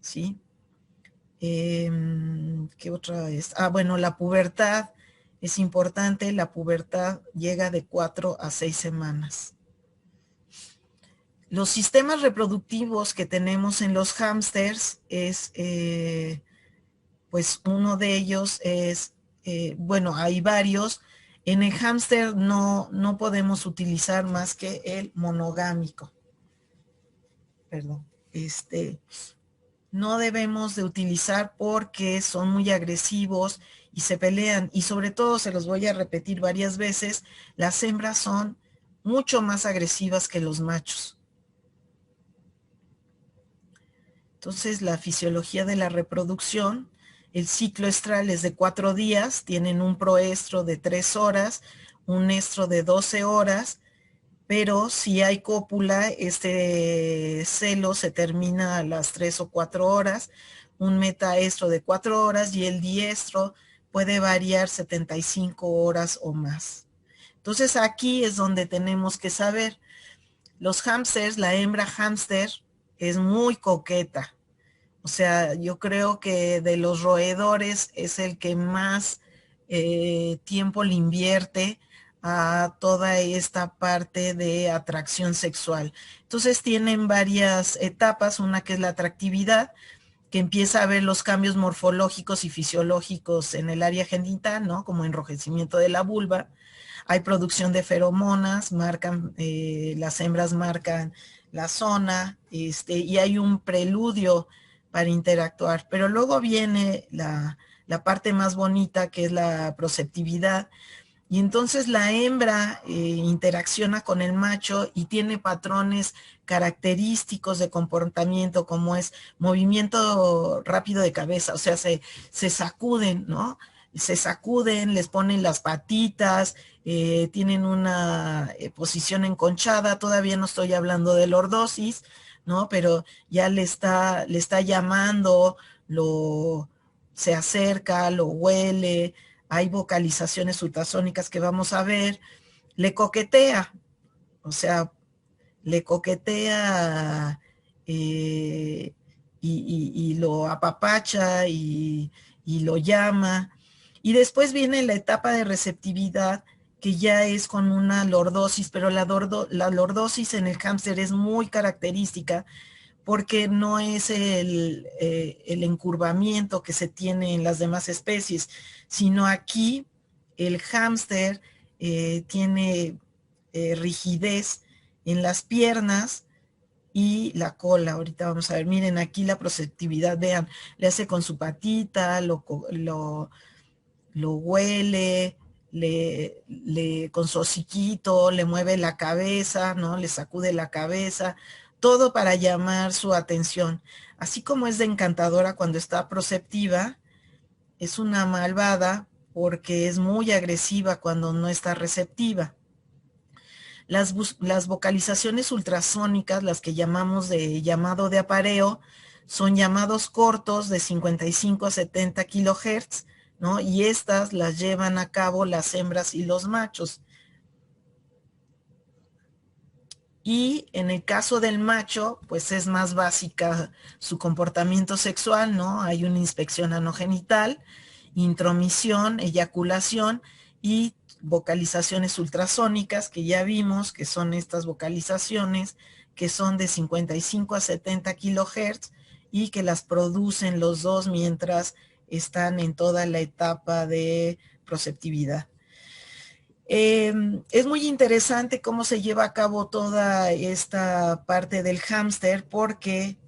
¿sí? ¿Qué otra es? Bueno, la pubertad es importante, la pubertad llega de 4 a 6 semanas. Los sistemas reproductivos que tenemos en los hámsters es, pues uno de ellos es, bueno, hay varios. En el hámster no podemos utilizar más que el monogámico. Perdón. No debemos de utilizar porque son muy agresivos y se pelean. Y sobre todo, se los voy a repetir varias veces, las hembras son mucho más agresivas que los machos. Entonces, la fisiología de la reproducción, el ciclo estral es de 4 días, tienen un proestro de 3 horas, un estro de 12 horas, pero si hay cópula, este celo se termina a las 3 o 4 horas, un metaestro de 4 horas y el diestro puede variar 75 horas o más. Entonces aquí es donde tenemos que saber, los hámsters, la hembra hámster es muy coqueta. O sea, yo creo que de los roedores es el que más tiempo le invierte a toda esta parte de atracción sexual. Entonces tienen varias etapas, una que es la atractividad, que empieza a ver los cambios morfológicos y fisiológicos en el área genital, ¿no? Como enrojecimiento de la vulva. Hay producción de feromonas, las hembras marcan la zona, y hay un preludio para interactuar. Pero luego viene la parte más bonita, que es la proceptividad. Y entonces la hembra interacciona con el macho y tiene patrones característicos de comportamiento, como es movimiento rápido de cabeza, o sea, se sacuden, ¿no? Se sacuden, les ponen las patitas, tienen una posición enconchada. Todavía no estoy hablando de lordosis, ¿no? Pero ya le está llamando, se acerca, lo huele. Hay vocalizaciones ultrasónicas que vamos a ver. Le coquetea, o sea, le coquetea y lo apapacha y lo llama. Y después viene la etapa de receptividad, que ya es con una lordosis, pero la lordosis en el hámster es muy característica, porque no es el encurvamiento que se tiene en las demás especies, sino aquí el hámster tiene rigidez en las piernas y la cola. Ahorita vamos a ver, miren aquí la proceptividad, vean, le hace con su patita, lo huele, con su hociquito, le mueve la cabeza, ¿no? Le sacude la cabeza, todo para llamar su atención. Así como es de encantadora cuando está proceptiva, es una malvada porque es muy agresiva cuando no está receptiva. Las vocalizaciones ultrasónicas, las que llamamos de llamado de apareo, son llamados cortos de 55 a 70 kilohertz, ¿no? Y estas las llevan a cabo las hembras y los machos. Y en el caso del macho, pues es más básica su comportamiento sexual, ¿no? Hay una inspección anogenital, intromisión, eyaculación y vocalizaciones ultrasónicas, que ya vimos que son estas vocalizaciones que son de 55 a 70 kilohertz y que las producen los dos mientras están en toda la etapa de proceptividad. Es muy interesante cómo se lleva a cabo toda esta parte del hámster, porque,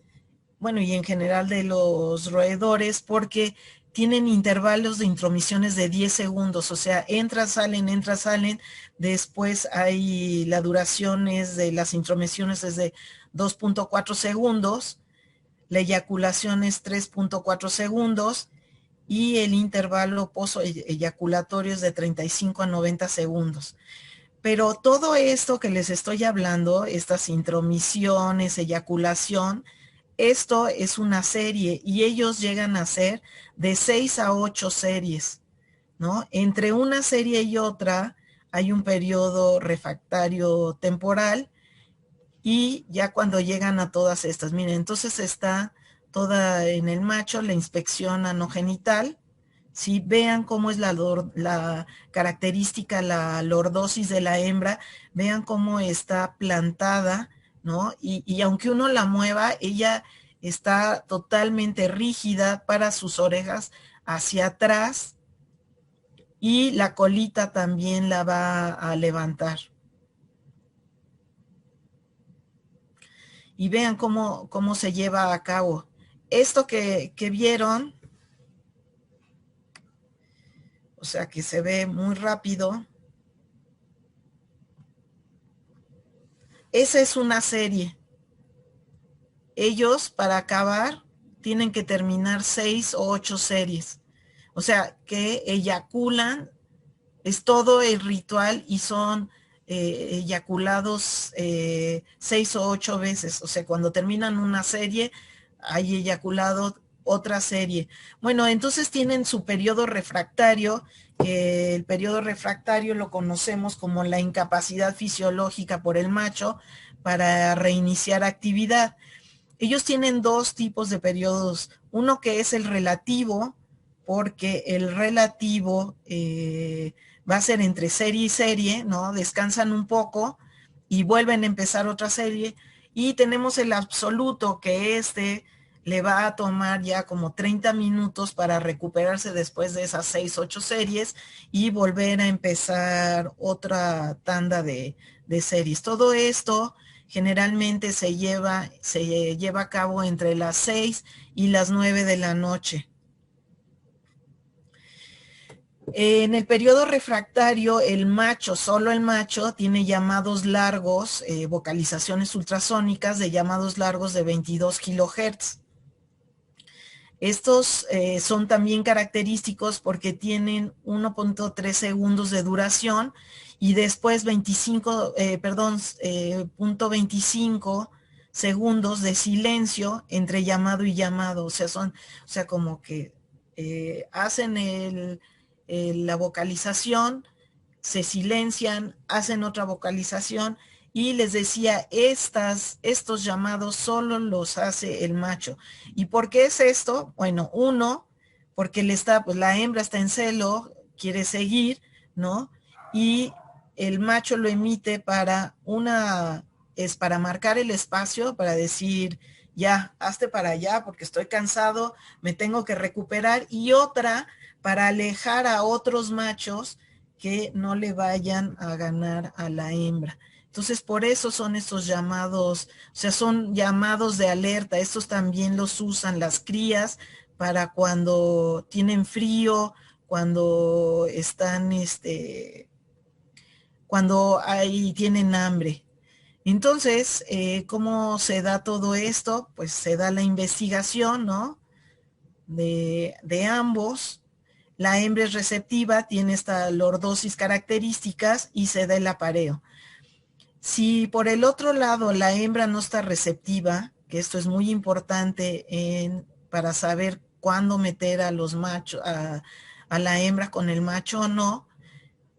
bueno, y en general de los roedores, porque tienen intervalos de intromisiones de 10 segundos, o sea, entran, salen, después hay la duración de las intromisiones es de 2.4 segundos, la eyaculación es 3.4 segundos, y el intervalo post-eyaculatorio es de 35 a 90 segundos. Pero todo esto que les estoy hablando, estas intromisiones, eyaculación, esto es una serie y ellos llegan a ser de 6 a 8 series, ¿no? Entre una serie y otra hay un periodo refractario temporal y ya cuando llegan a todas estas, miren, entonces está toda en el macho la inspección anogenital. Si vean cómo es la característica, la lordosis de la hembra, vean cómo está plantada, ¿no? Y aunque uno la mueva, ella está totalmente rígida para sus orejas hacia atrás y la colita también la va a levantar. Y vean cómo se lleva a cabo. Esto que vieron, o sea que se ve muy rápido. Esa es una serie. Ellos, para acabar, tienen que terminar 6 o 8 series. O sea que eyaculan, es todo el ritual y son eyaculados 6 o 8 veces. O sea, cuando terminan una serie, hay eyaculado otra serie. Bueno, entonces tienen su periodo refractario, que el periodo refractario lo conocemos como la incapacidad fisiológica por el macho para reiniciar actividad. Ellos tienen dos tipos de periodos, uno que es el relativo, porque el relativo va a ser entre serie y serie, ¿no? Descansan un poco y vuelven a empezar otra serie. Y tenemos el absoluto, que es de le va a tomar ya como 30 minutos para recuperarse después de esas 6, 8 series y volver a empezar otra tanda de series. Todo esto generalmente se lleva a cabo entre las 6 y las 9 de la noche. En el periodo refractario, el macho, solo el macho, tiene llamados largos, vocalizaciones ultrasónicas de llamados largos de 22 kilohertz. Estos son también característicos porque tienen 1.3 segundos de duración y después 0.25 segundos de silencio entre llamado y llamado. O sea, como que hacen la vocalización, se silencian, hacen otra vocalización y les decía, estos llamados solo los hace el macho. ¿Y por qué es esto? Bueno, uno, porque la hembra está en celo, quiere seguir, ¿no? Y el macho lo emite para marcar el espacio, para decir, ya, hazte para allá porque estoy cansado, me tengo que recuperar. Y otra, para alejar a otros machos que no le vayan a ganar a la hembra. Entonces, por eso son estos llamados, o sea, son llamados de alerta. Estos también los usan las crías para cuando tienen frío, cuando tienen hambre. Entonces, ¿cómo se da todo esto? Pues se da la investigación, ¿no? De ambos. La hembra es receptiva, tiene esta lordosis características y se da el apareo. Si por el otro lado la hembra no está receptiva, que esto es muy importante para saber cuándo meter a los machos, a la hembra con el macho o no,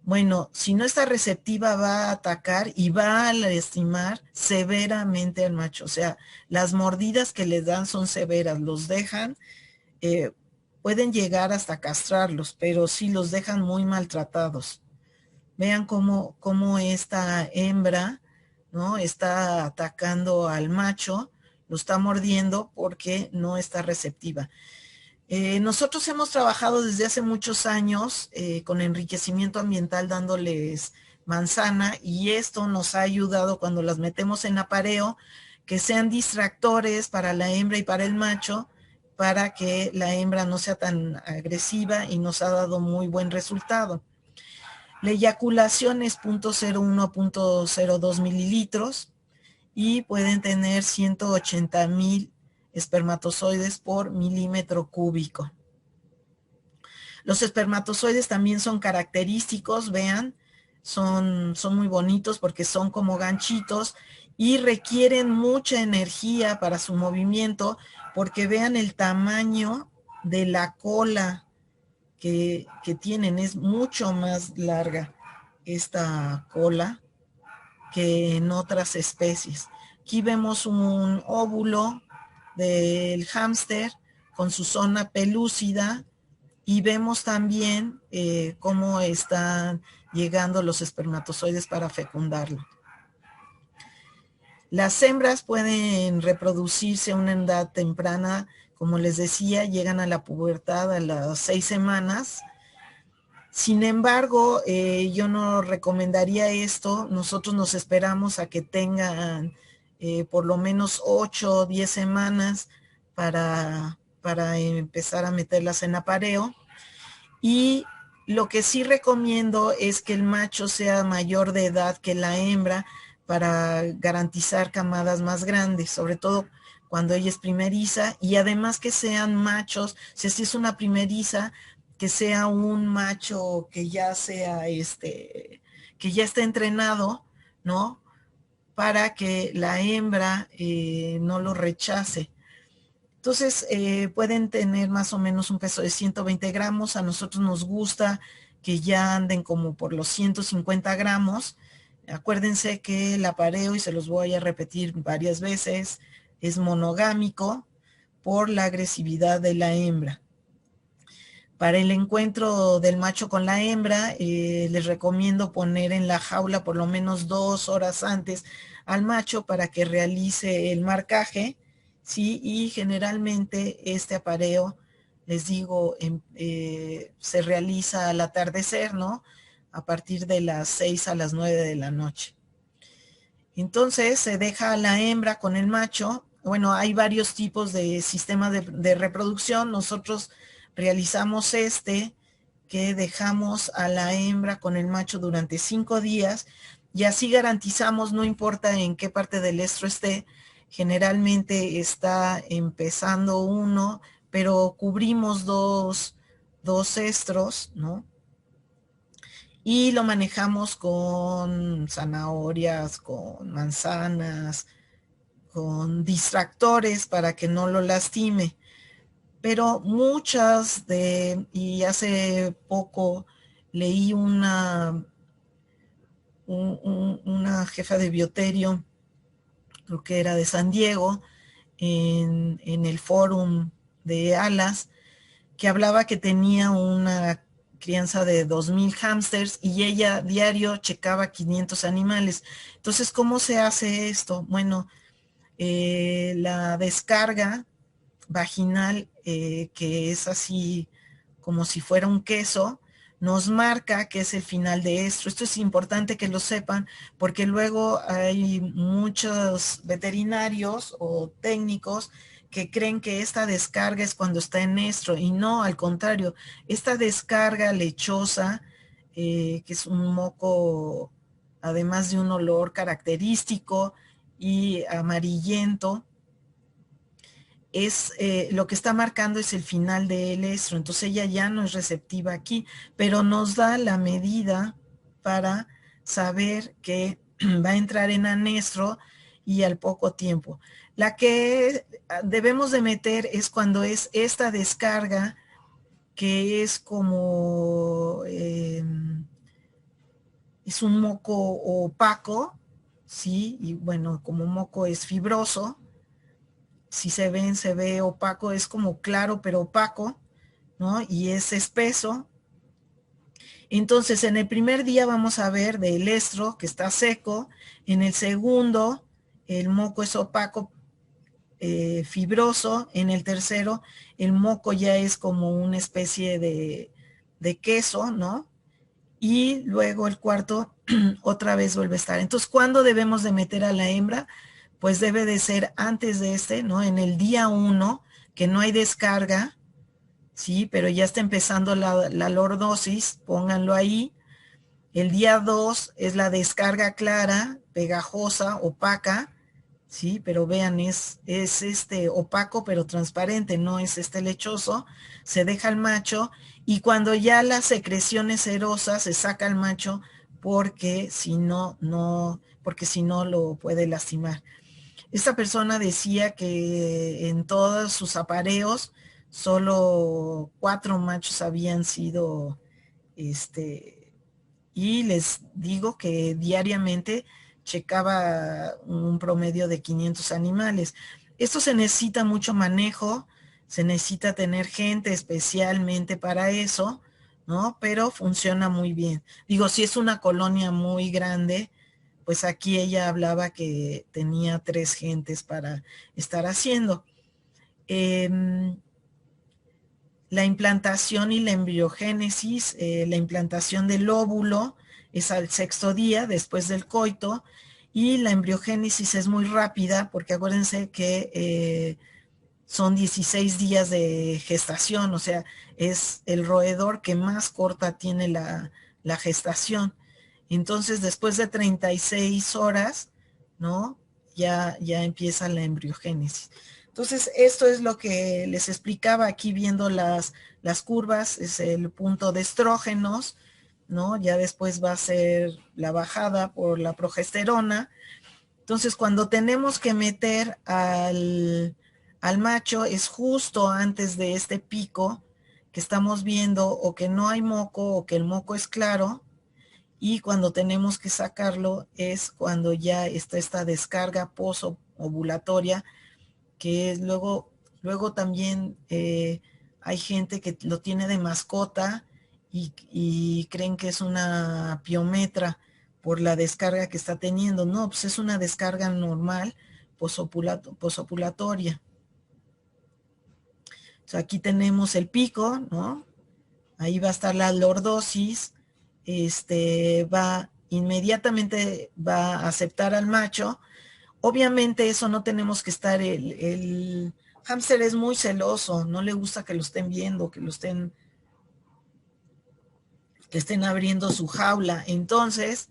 bueno, si no está receptiva va a atacar y va a lastimar severamente al macho. O sea, las mordidas que les dan son severas, los dejan, pueden llegar hasta castrarlos, pero sí los dejan muy maltratados. Vean cómo esta hembra, ¿no?, está atacando al macho, lo está mordiendo porque no está receptiva. Nosotros hemos trabajado desde hace muchos años con enriquecimiento ambiental dándoles manzana y esto nos ha ayudado cuando las metemos en apareo, que sean distractores para la hembra y para el macho, para que la hembra no sea tan agresiva y nos ha dado muy buen resultado. La eyaculación es 0.01 a 0.02 mililitros y pueden tener 180,000 espermatozoides por milímetro cúbico. Los espermatozoides también son característicos, vean, son muy bonitos porque son como ganchitos y requieren mucha energía para su movimiento porque vean el tamaño de la cola que tienen, es mucho más larga esta cola que en otras especies. Aquí vemos un óvulo del hámster con su zona pelúcida y vemos también cómo están llegando los espermatozoides para fecundarlo. Las hembras pueden reproducirse a una edad temprana, como les decía, llegan a la pubertad a las 6 semanas. Sin embargo, yo no recomendaría esto. Nosotros nos esperamos a que tengan por lo menos 8 o 10 semanas para empezar a meterlas en apareo. Y lo que sí recomiendo es que el macho sea mayor de edad que la hembra para garantizar camadas más grandes, sobre todo cuando ella es primeriza, y además que sean machos. Si es una primeriza, que sea un macho que ya sea que ya esté entrenado, ¿no?, para que la hembra no lo rechace. Entonces pueden tener más o menos un peso de 120 gramos. A nosotros nos gusta que ya anden como por los 150 gramos. Acuérdense que el apareo, y se los voy a repetir varias veces, es monogámico por la agresividad de la hembra. Para el encuentro del macho con la hembra, les recomiendo poner en la jaula por lo menos 2 horas antes al macho para que realice el marcaje. ¿sí? Y generalmente este apareo, les digo, se realiza al atardecer, ¿no? A partir de las 6 a las 9 de la noche. Entonces se deja a la hembra con el macho. Bueno, hay varios tipos de sistemas de reproducción. Nosotros realizamos que dejamos a la hembra con el macho durante 5 días y así garantizamos, no importa en qué parte del estro esté, generalmente está empezando uno, pero cubrimos dos estros, ¿no? Y lo manejamos con zanahorias, con manzanas, con distractores para que no lo lastime. Pero y hace poco leí una jefa de bioterio, creo que era de San Diego, en el fórum de Alas, que hablaba que tenía una crianza de 2000 hámsters y ella diario checaba 500 animales. Entonces, ¿cómo se hace esto? Bueno, la descarga vaginal, que es así como si fuera un queso, nos marca que es el final de esto. Esto es importante que lo sepan porque luego hay muchos veterinarios o técnicos que creen que esta descarga es cuando está en estro y no, al contrario, esta descarga lechosa, que es un moco, además de un olor característico y amarillento, es lo que está marcando es el final del estro. Entonces ella ya no es receptiva aquí, pero nos da la medida para saber que va a entrar en anestro y al poco tiempo. La que debemos de meter es cuando es esta descarga, que es como es un moco opaco, ¿sí? Y bueno, como moco es fibroso, si se ve opaco, es como claro pero opaco, ¿no? Y es espeso. Entonces, en el primer día vamos a ver del estro que está seco, en el segundo el moco es opaco, fibroso, en el tercero el moco ya es como una especie de queso, ¿no? Y luego el cuarto otra vez vuelve a estar. Entonces, ¿cuándo debemos de meter a la hembra? Pues debe de ser antes de ¿no? En el día 1, que no hay descarga, ¿sí? Pero ya está empezando la lordosis, pónganlo ahí. El día 2 es la descarga clara, pegajosa, opaca, ¿sí? Pero vean, es opaco pero transparente, no es lechoso. Se deja al macho y cuando ya la secreción es serosa, se saca al macho porque si no lo puede lastimar. Esta persona decía que en todos sus apareos solo 4 machos habían sido, y les digo que diariamente checaba un promedio de 500 animales. Esto se necesita mucho manejo, se necesita tener gente especialmente para eso, ¿no? Pero funciona muy bien. Digo, si es una colonia muy grande, pues aquí ella hablaba que tenía 3 gentes para estar haciendo. La implantación y la embriogénesis, la implantación del óvulo es al 6º día después del coito y la embriogénesis es muy rápida porque acuérdense que son 16 días de gestación, o sea, es el roedor que más corta tiene la gestación. Entonces, después de 36 horas, ¿no? Ya empieza la embriogénesis. Entonces, esto es lo que les explicaba aquí viendo las curvas, es el punto de estrógenos, ¿no? Ya después va a ser la bajada por la progesterona. Entonces, cuando tenemos que meter al macho es justo antes de este pico que estamos viendo, o que no hay moco o que el moco es claro, y cuando tenemos que sacarlo es cuando ya está esta descarga posovulatoria, que es luego también hay gente que lo tiene de mascota y creen que es una piometra por la descarga que está teniendo. No, pues es una descarga normal posovulatoria. O sea, aquí tenemos el pico, ¿no? Ahí va a estar la lordosis, inmediatamente va a aceptar al macho. Obviamente eso no tenemos que estar, el hámster es muy celoso, no le gusta que lo estén viendo, que estén abriendo su jaula. Entonces,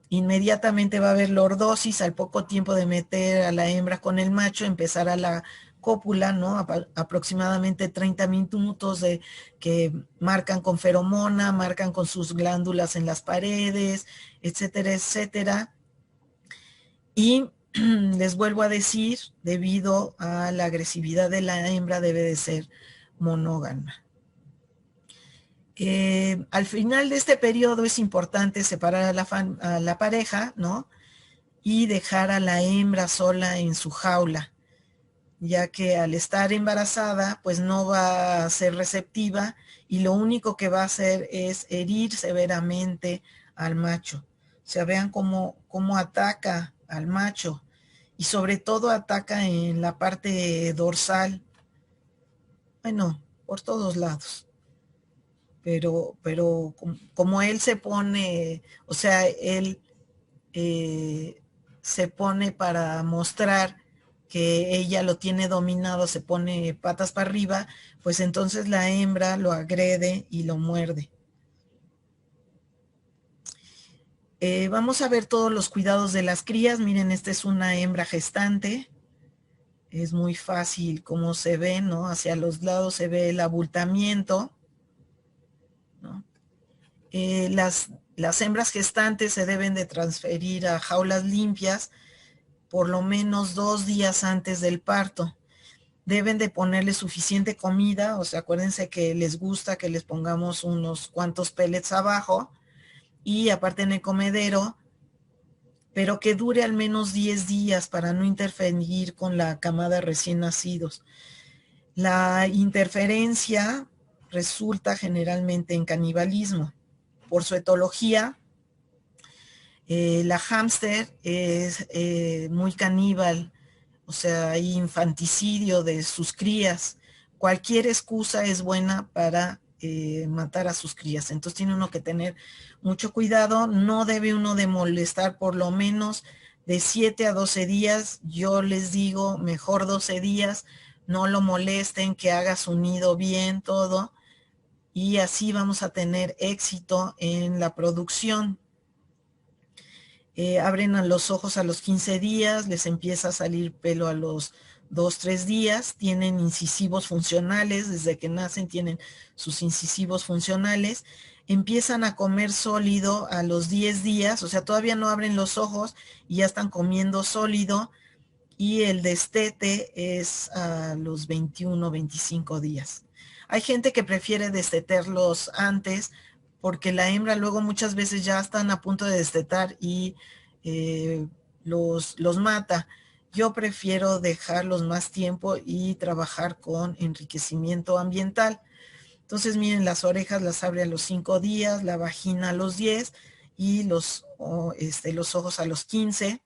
inmediatamente va a haber lordosis, al poco tiempo de meter a la hembra con el macho, empezará la cópula, ¿no? Aproximadamente 30 minutos de que marcan con feromona, marcan con sus glándulas en las paredes, etcétera, etcétera. Y les vuelvo a decir, debido a la agresividad de la hembra, debe de ser monógama. Al final de este periodo es importante separar a la pareja, ¿no? Y dejar a la hembra sola en su jaula, ya que al estar embarazada, pues no va a ser receptiva y lo único que va a hacer es herir severamente al macho. O sea, vean cómo ataca al macho y sobre todo ataca en la parte dorsal. Bueno, por todos lados. Pero como él se pone, o sea, él se pone para mostrar que ella lo tiene dominado, se pone patas para arriba, pues entonces la hembra lo agrede y lo muerde. Vamos a ver todos los cuidados de las crías. Miren, esta es una hembra gestante. Es muy fácil cómo se ve, ¿no? Hacia los lados se ve el abultamiento, ¿no? Las hembras gestantes se deben de transferir a jaulas limpias por lo menos 2 días antes del parto. Deben de ponerle suficiente comida, o sea, acuérdense que les gusta que les pongamos unos cuantos pellets abajo y aparte en el comedero, pero que dure al menos 10 días para no interferir con la camada recién nacidos. La interferencia resulta generalmente en canibalismo. Por su etología, la hámster es muy caníbal, o sea, hay infanticidio de sus crías. Cualquier excusa es buena para matar a sus crías. Entonces tiene uno que tener mucho cuidado. No debe uno de molestar por lo menos de 7 a 12 días. Yo les digo, mejor 12 días. No lo molesten, que haga su nido bien, todo. Y así vamos a tener éxito en la producción. Abren los ojos a los 15 días, les empieza a salir pelo a los 2, 3 días, tienen incisivos funcionales, desde que nacen tienen sus incisivos funcionales, empiezan a comer sólido a los 10 días, o sea, todavía no abren los ojos y ya están comiendo sólido, y el destete es a los 21, 25 días. Hay gente que prefiere destetarlos antes, porque la hembra luego muchas veces ya están a punto de destetar y los mata. Yo prefiero dejarlos más tiempo y trabajar con enriquecimiento ambiental. Entonces, miren, las orejas las abre a los 5 días, la vagina a los 10 y los ojos a los 15.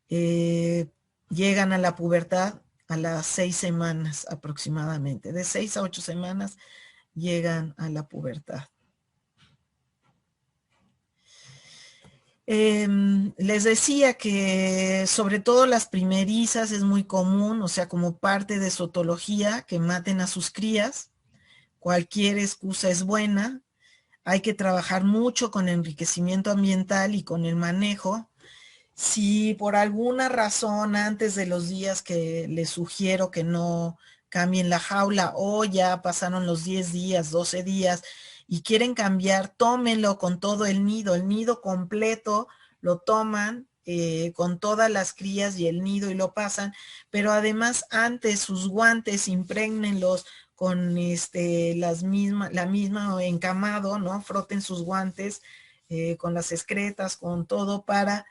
Llegan a la pubertad a las 6 semanas aproximadamente. De 6 a 8 semanas llegan a la pubertad. Les decía que sobre todo las primerizas es muy común, o sea, como parte de su etología, que maten a sus crías. Cualquier excusa es buena. Hay que trabajar mucho con enriquecimiento ambiental y con el manejo. Si por alguna razón antes de los días que les sugiero que no cambien la jaula o ya pasaron los 10 días, 12 días y quieren cambiar, tómenlo con todo el nido completo, lo toman con todas las crías y el nido y lo pasan, pero además antes sus guantes imprégnenlos con la misma encamado, ¿no? Froten sus guantes con las excretas, con todo para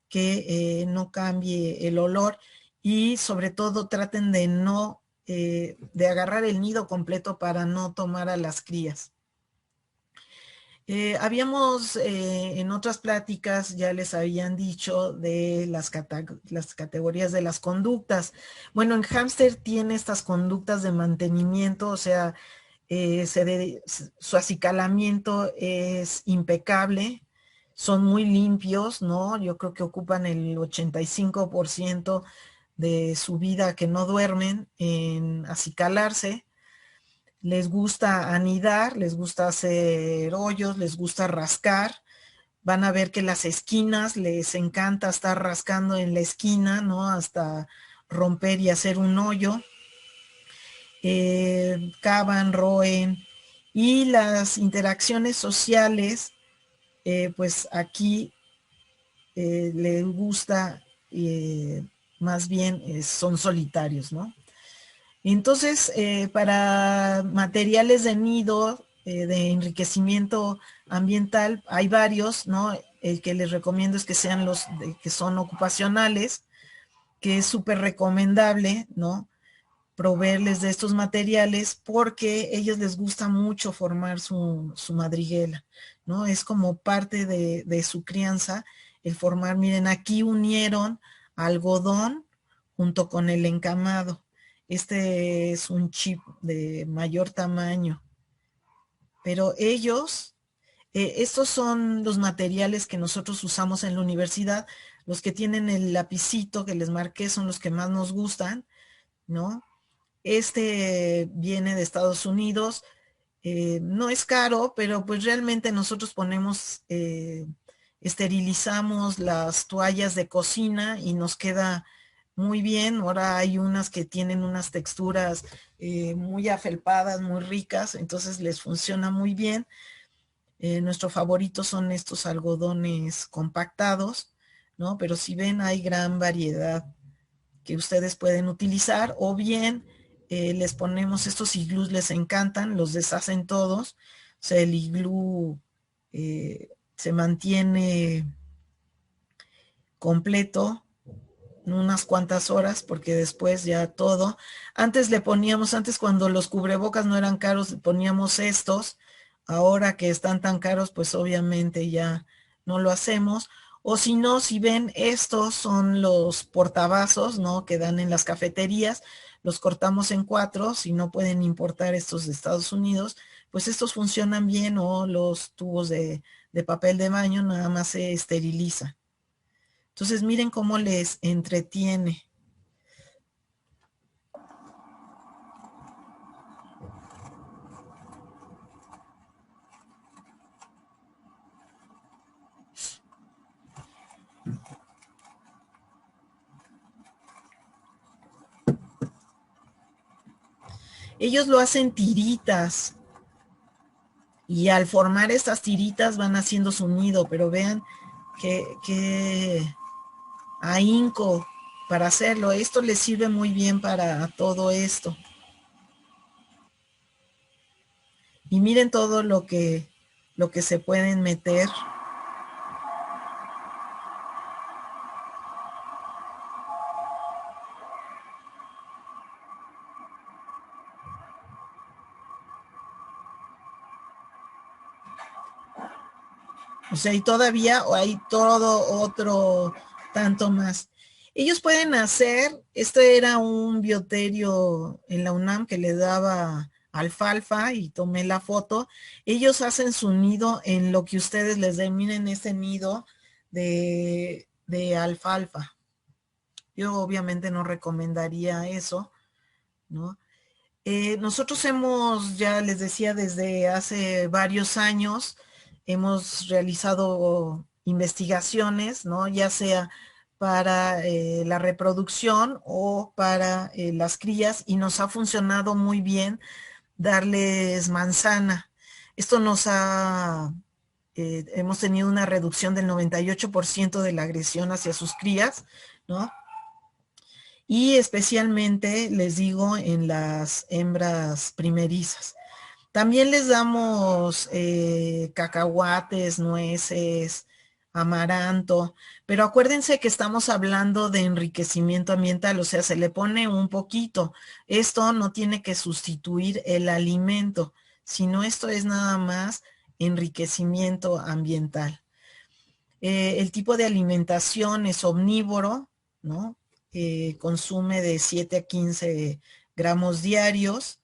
que no cambie el olor y sobre todo traten de no, de agarrar el nido completo para no tomar a las crías. Habíamos en otras pláticas ya les habían dicho de las categorías de las conductas. Bueno, en hámster tiene estas conductas de mantenimiento, o sea, su acicalamiento es impecable, son muy limpios, ¿no? Yo creo que ocupan el 85% de su vida que no duermen en acicalarse. Les gusta anidar, les gusta hacer hoyos, les gusta rascar. Van a ver que las esquinas les encanta estar rascando en la esquina, ¿no? Hasta romper y hacer un hoyo. Cavan, roen. Y las interacciones sociales, pues aquí les gusta, más bien son solitarios, ¿no? Entonces, para materiales de nido, de enriquecimiento ambiental, hay varios, ¿no? El que les recomiendo es que sean los que son ocupacionales, que es súper recomendable, ¿no? Proveerles de estos materiales porque a ellos les gusta mucho formar su madriguera, ¿no? Es como parte de su crianza el formar. Miren, aquí unieron algodón junto con el encamado. Este es un chip de mayor tamaño, pero ellos, estos son los materiales que nosotros usamos en la universidad. Los que tienen el lapicito que les marqué son los que más nos gustan, ¿no? Este viene de Estados Unidos, no es caro, pero pues realmente nosotros ponemos, esterilizamos las toallas de cocina y nos queda muy bien. Ahora hay unas que tienen unas texturas muy afelpadas, muy ricas, entonces les funciona muy bien. Nuestro favorito son estos algodones compactados, ¿no? Pero si ven, hay gran variedad que ustedes pueden utilizar, o bien les ponemos estos iglús, les encantan, los deshacen todos. O sea, el iglú se mantiene completo unas cuantas horas porque después ya todo. Antes le poníamos, antes cuando los cubrebocas no eran caros, poníamos estos. Ahora que están tan caros, pues obviamente ya no lo hacemos. O si no, si ven, estos son los portavasos, ¿no? Que dan en las cafeterías. Los cortamos en 4, si no pueden importar estos de Estados Unidos, pues estos funcionan bien, o los tubos de papel de baño, nada más se esteriliza. Entonces miren cómo les entretiene. Ellos lo hacen tiritas y al formar estas tiritas van haciendo su nido, pero vean que ahínco para hacerlo. Esto les sirve muy bien para todo esto. Y miren todo lo que se pueden meter. O sea, y todavía hay todo otro tanto más. Ellos pueden hacer, este era un bioterio en la UNAM que le daba alfalfa y tomé la foto. Ellos hacen su nido en lo que ustedes les den. Miren este nido de alfalfa. Yo obviamente no recomendaría eso, ¿no? Nosotros hemos, ya les decía, desde hace varios años, hemos realizado investigaciones, ¿no? Ya sea para la reproducción o para las crías, y nos ha funcionado muy bien darles manzana. Esto hemos tenido una reducción del 98% de la agresión hacia sus crías, ¿no? Y especialmente, les digo, en las hembras primerizas. También les damos cacahuates, nueces, amaranto, pero acuérdense que estamos hablando de enriquecimiento ambiental, o sea, se le pone un poquito. Esto no tiene que sustituir el alimento, sino esto es nada más enriquecimiento ambiental. El tipo de alimentación es omnívoro, ¿no? Consume de 7 a 15 gramos diarios,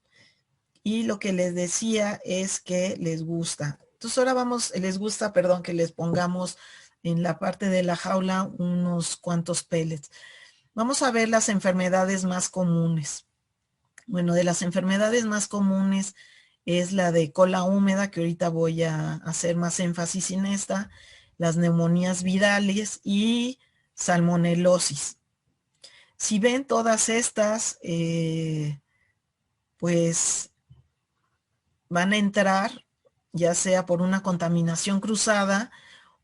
y lo que les decía es que les gusta. Entonces ahora les gusta, perdón, que les pongamos en la parte de la jaula unos cuantos pellets. Vamos a ver las enfermedades más comunes. Bueno, de las enfermedades más comunes es la de cola húmeda, que ahorita voy a hacer más énfasis en esta, las neumonías virales y salmonelosis. Si ven todas estas, pues van a entrar ya sea por una contaminación cruzada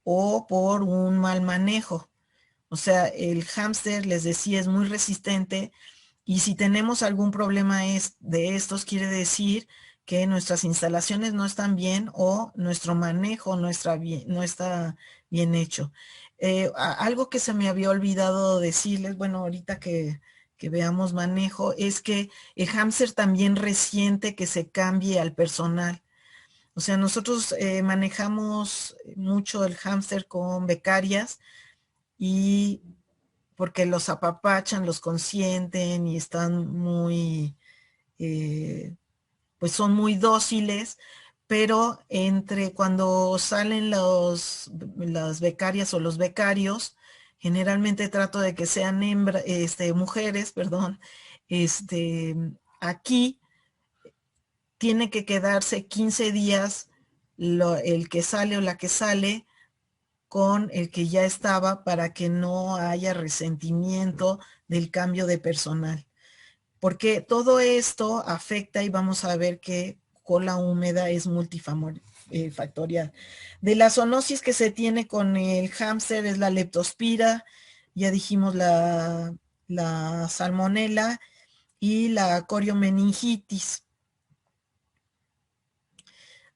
o por un mal manejo. O sea, el hámster, les decía, es muy resistente, y si tenemos algún problema de estos, quiere decir que nuestras instalaciones no están bien o nuestro manejo no está bien hecho. Algo que se me había olvidado decirles, bueno, ahorita que veamos manejo, es que el hámster también resiente que se cambie al personal. O sea, nosotros manejamos mucho el hámster con becarias, y porque los apapachan, los consienten y están muy, pues son muy dóciles, pero entre cuando salen las becarias o los becarios, generalmente trato de que sean mujeres, perdón, aquí tiene que quedarse 15 días el que sale o la que sale con el que ya estaba, para que no haya resentimiento del cambio de personal. Porque todo esto afecta, y vamos a ver que cola húmeda es multifactorial. De la zoonosis que se tiene con el hámster es la leptospira, ya dijimos la salmonela y la coriomeningitis.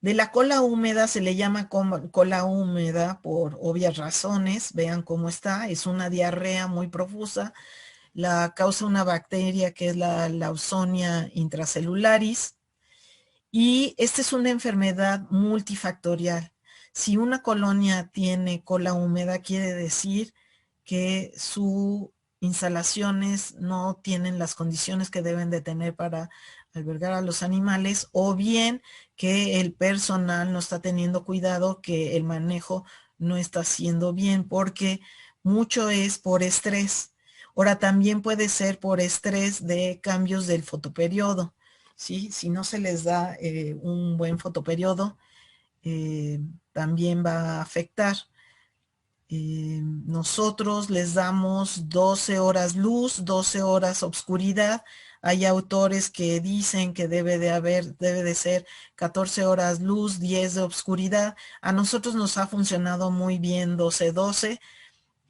De la cola húmeda se le llama cola húmeda por obvias razones. Vean cómo está, es una diarrea muy profusa. La causa una bacteria que es la Lawsonia intracelularis. Y esta es una enfermedad multifactorial. Si una colonia tiene cola húmeda, quiere decir que sus instalaciones no tienen las condiciones que deben de tener para albergar a los animales, o bien que el personal no está teniendo cuidado, que el manejo no está haciendo bien, porque mucho es por estrés. Ahora también puede ser por estrés de cambios del fotoperiodo, ¿sí? Si no se les da un buen fotoperiodo, también va a afectar. Nosotros les damos 12 horas luz, 12 horas obscuridad. Hay autores que dicen que debe de ser 14 horas luz, 10 de obscuridad. A nosotros nos ha funcionado muy bien 12-12,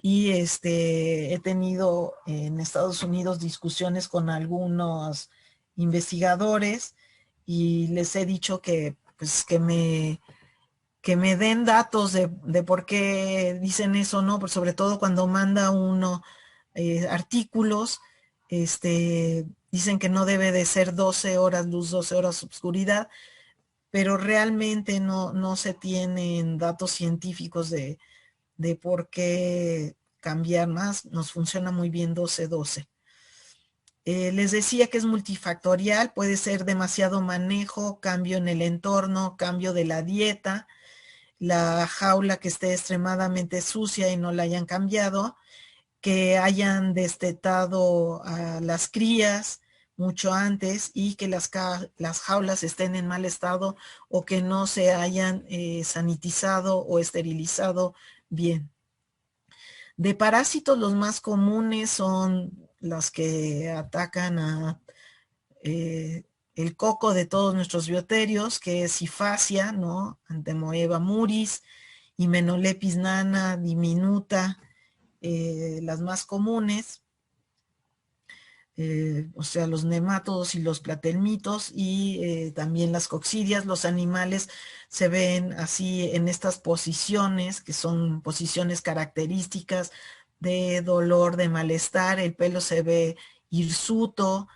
y he tenido en Estados Unidos discusiones con algunos investigadores, y les he dicho que, pues, que me den datos de por qué dicen eso, ¿no? Pues sobre todo cuando manda uno artículos, dicen que no debe de ser 12 horas luz, 12 horas oscuridad, pero realmente no se tienen datos científicos de por qué cambiar más. Nos funciona muy bien 12-12. Les decía que es multifactorial, puede ser demasiado manejo, cambio en el entorno, cambio de la dieta, la jaula que esté extremadamente sucia y no la hayan cambiado, que hayan destetado a las crías mucho antes, y que las jaulas estén en mal estado, o que no se hayan sanitizado o esterilizado bien. De parásitos, los más comunes son las que atacan a el coco de todos nuestros bioterios, que es Hifasia, ¿no? Antemoeba muris, Hymenolepis nana, diminuta, las más comunes, o sea, los nematodos y los platelmitos, y también las coccidias. Los animales se ven así en estas posiciones, que son posiciones características de dolor, de malestar. El pelo se ve hirsuto,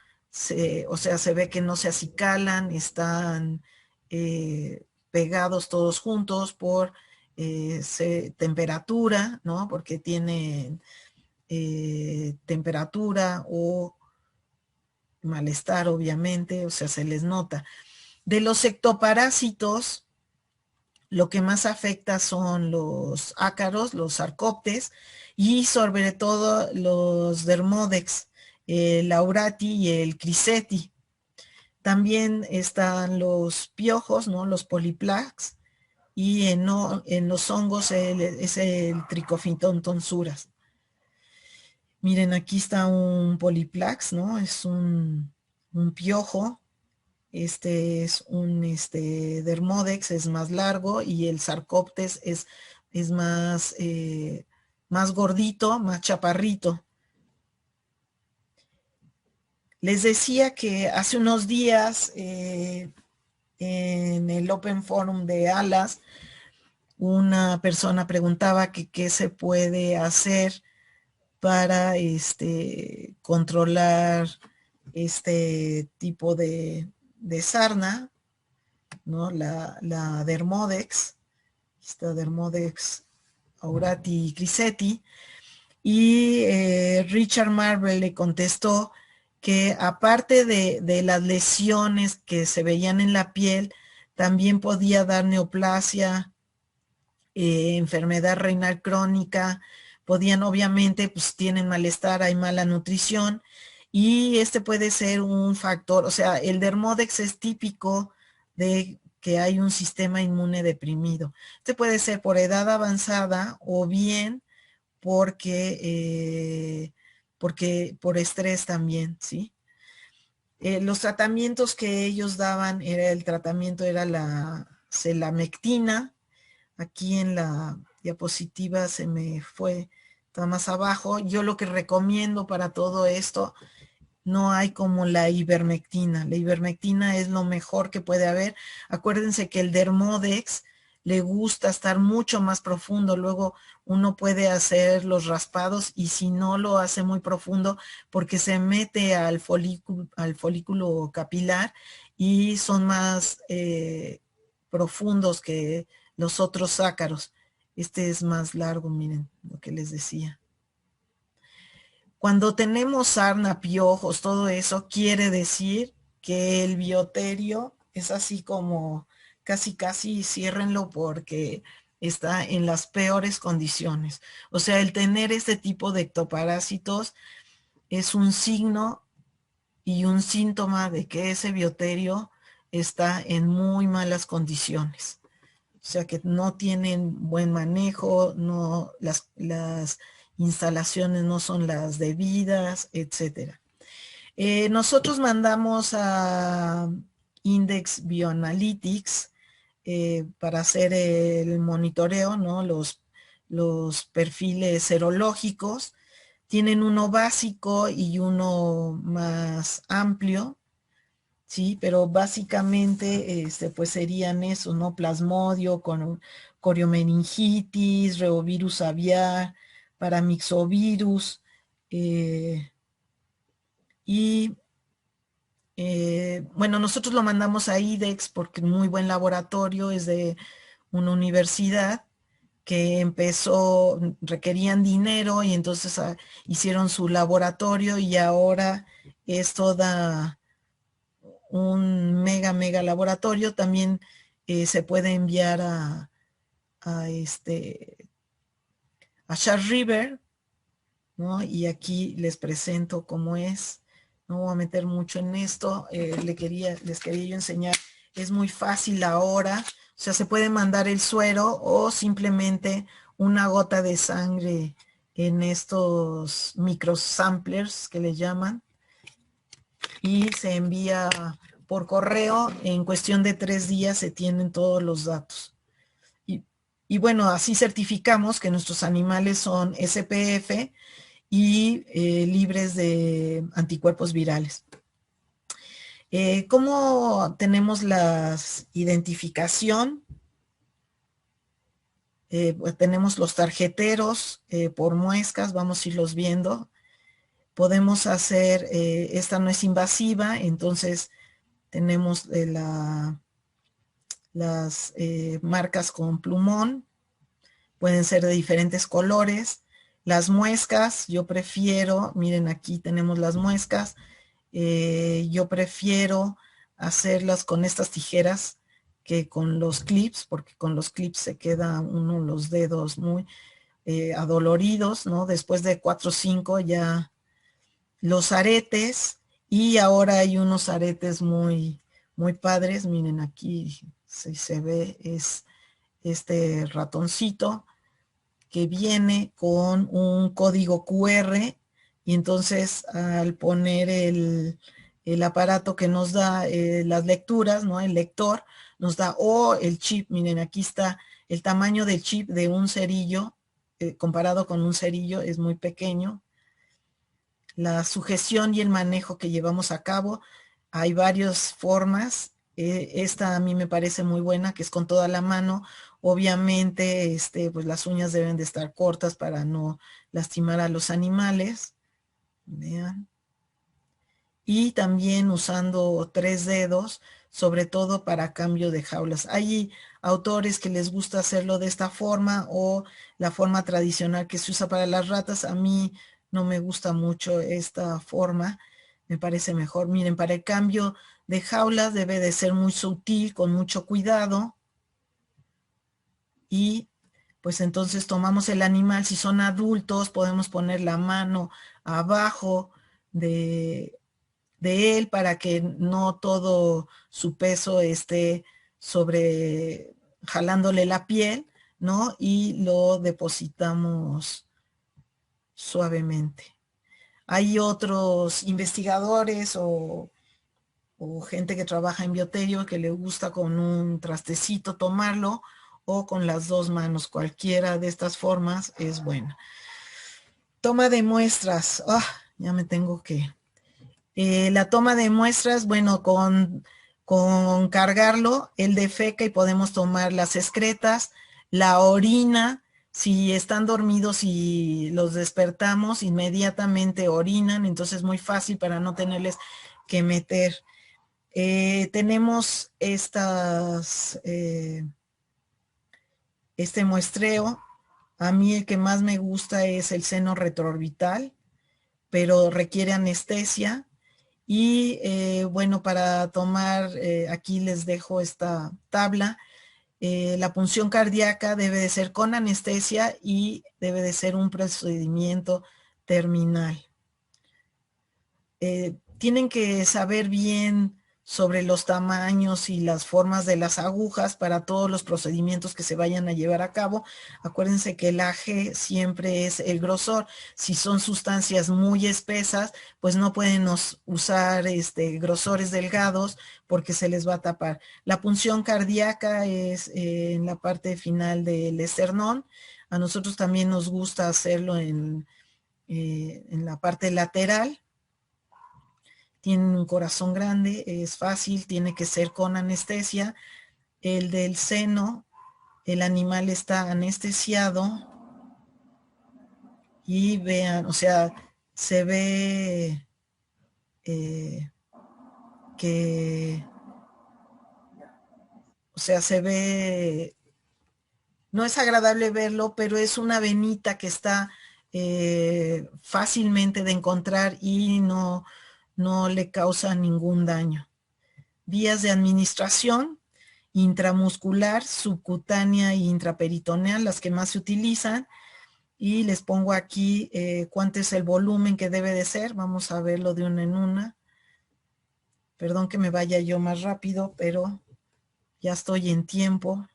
o sea, se ve que no se acicalan, están pegados todos juntos por temperatura, ¿no? Porque tienen temperatura o malestar, obviamente, o sea, se les nota. De los ectoparásitos, lo que más afecta son los ácaros, los sarcóptes y sobre todo los dermódex, el aurati y el criseti. También están los piojos, ¿no? Los poliplax, y en los hongos es el tricofitón tonsuras. Miren, aquí está un poliplax, ¿no? Es un piojo. Este es un dermódex, es más largo, y el sarcóptes es más, más gordito, más chaparrito. Les decía que hace unos días en el Open Forum de ALAS, una persona preguntaba que qué se puede hacer para controlar este tipo de sarna, ¿no? La dermódex, esta dermódex aurati y criseti, y Richard Marble le contestó que aparte de las lesiones que se veían en la piel, también podía dar neoplasia, enfermedad renal crónica, podían obviamente, pues tienen malestar, hay mala nutrición, y este puede ser un factor, o sea, el dermódex es típico de que hay un sistema inmune deprimido. Este puede ser por edad avanzada o bien porque por estrés también, ¿sí? Los tratamientos que ellos daban, era la selamectina. Aquí en la diapositiva se me fue, está más abajo. Yo lo que recomiendo para todo esto, no hay como la ivermectina. La ivermectina es lo mejor que puede haber. Acuérdense que el dermódex le gusta estar mucho más profundo. Luego uno puede hacer los raspados, y si no lo hace muy profundo, porque se mete al folículo capilar y son más profundos que los otros ácaros. Este es más largo, miren lo que les decía. Cuando tenemos sarna, piojos, todo eso, quiere decir que el bioterio es así como casi ciérrenlo, porque está en las peores condiciones. O sea, el tener este tipo de ectoparásitos es un signo y un síntoma de que ese bioterio está en muy malas condiciones. O sea, que no tienen buen manejo, no, las instalaciones no son las debidas, etc. Nosotros mandamos a Index Bioanalytics para hacer el monitoreo, ¿no? Los perfiles serológicos. Tienen uno básico y uno más amplio, ¿sí? Pero básicamente pues serían eso, ¿no? Plasmodio, con coriomeningitis, reovirus aviar, paramyxovirus, bueno, nosotros lo mandamos a IDEX porque es muy buen laboratorio, es de una universidad que empezó, requerían dinero, y entonces hicieron su laboratorio, y ahora es toda un mega laboratorio. También se puede enviar a Charles River, ¿no? Y aquí les presento cómo es. No voy a meter mucho en esto, les quería yo enseñar. Es muy fácil ahora, o sea, se puede mandar el suero o simplemente una gota de sangre en estos microsamplers que le llaman, y se envía por correo. En cuestión de 3 días se tienen todos los datos. Y bueno, así certificamos que nuestros animales son SPF y libres de anticuerpos virales. ¿Cómo tenemos la identificación? Pues tenemos los tarjeteros por muescas, vamos a irlos viendo. Podemos hacer, esta no es invasiva, entonces tenemos la las marcas con plumón, pueden ser de diferentes colores. Las muescas, yo prefiero, miren aquí tenemos las muescas, yo prefiero hacerlas con estas tijeras que con los clips, porque con los clips se queda uno los dedos muy adoloridos, ¿no? Después de 4 o 5 ya los aretes, y ahora hay unos aretes muy, muy padres, miren aquí, si se ve, es este ratoncito que viene con un código QR, y entonces al poner el aparato que nos da las lecturas, ¿no? El lector nos da, o el chip, miren aquí está el tamaño del chip de un cerillo, comparado con un cerillo es muy pequeño. La sujeción y el manejo que llevamos a cabo, hay varias formas. Esta a mí me parece muy buena, que es con toda la mano. Obviamente, pues las uñas deben de estar cortas para no lastimar a los animales. Vean. Y también usando 3 dedos, sobre todo para cambio de jaulas. Hay autores que les gusta hacerlo de esta forma, o la forma tradicional que se usa para las ratas. A mí no me gusta mucho esta forma, me parece mejor. Miren, para el cambio de jaulas debe de ser muy sutil, con mucho cuidado. Y pues entonces tomamos el animal, si son adultos podemos poner la mano abajo de él para que no todo su peso esté sobre, jalándole la piel, ¿no? Y lo depositamos suavemente. Hay otros investigadores o gente que trabaja en bioterio que le gusta con un trastecito tomarlo, o con las 2 manos. Cualquiera de estas formas es buena. Toma de muestras. Ya me tengo que... la toma de muestras, bueno, con cargarlo, él defeca y podemos tomar las excretas, la orina. Si están dormidos y los despertamos, inmediatamente orinan, entonces es muy fácil para no tenerles que meter. Tenemos este muestreo. A mí el que más me gusta es el seno retroorbital, pero requiere anestesia. Y bueno, para tomar, aquí les dejo esta tabla. La punción cardíaca debe de ser con anestesia y debe de ser un procedimiento terminal. Tienen que saber bien sobre los tamaños y las formas de las agujas para todos los procedimientos que se vayan a llevar a cabo. Acuérdense que el AG siempre es el grosor. Si son sustancias muy espesas, pues no pueden usar grosores delgados porque se les va a tapar. La punción cardíaca es en la parte final del esternón. A nosotros también nos gusta hacerlo en la parte lateral. Tienen un corazón grande, es fácil, tiene que ser con anestesia. El del seno, el animal está anestesiado. Y vean, o sea, se ve o sea, se ve, no es agradable verlo, pero es una venita que está fácilmente de encontrar y no le causa ningún daño. Vías de administración: intramuscular, subcutánea e intraperitoneal, las que más se utilizan. Y les pongo aquí cuánto es el volumen que debe de ser. Vamos a verlo de una en una. Perdón que me vaya yo más rápido, pero ya estoy en tiempo.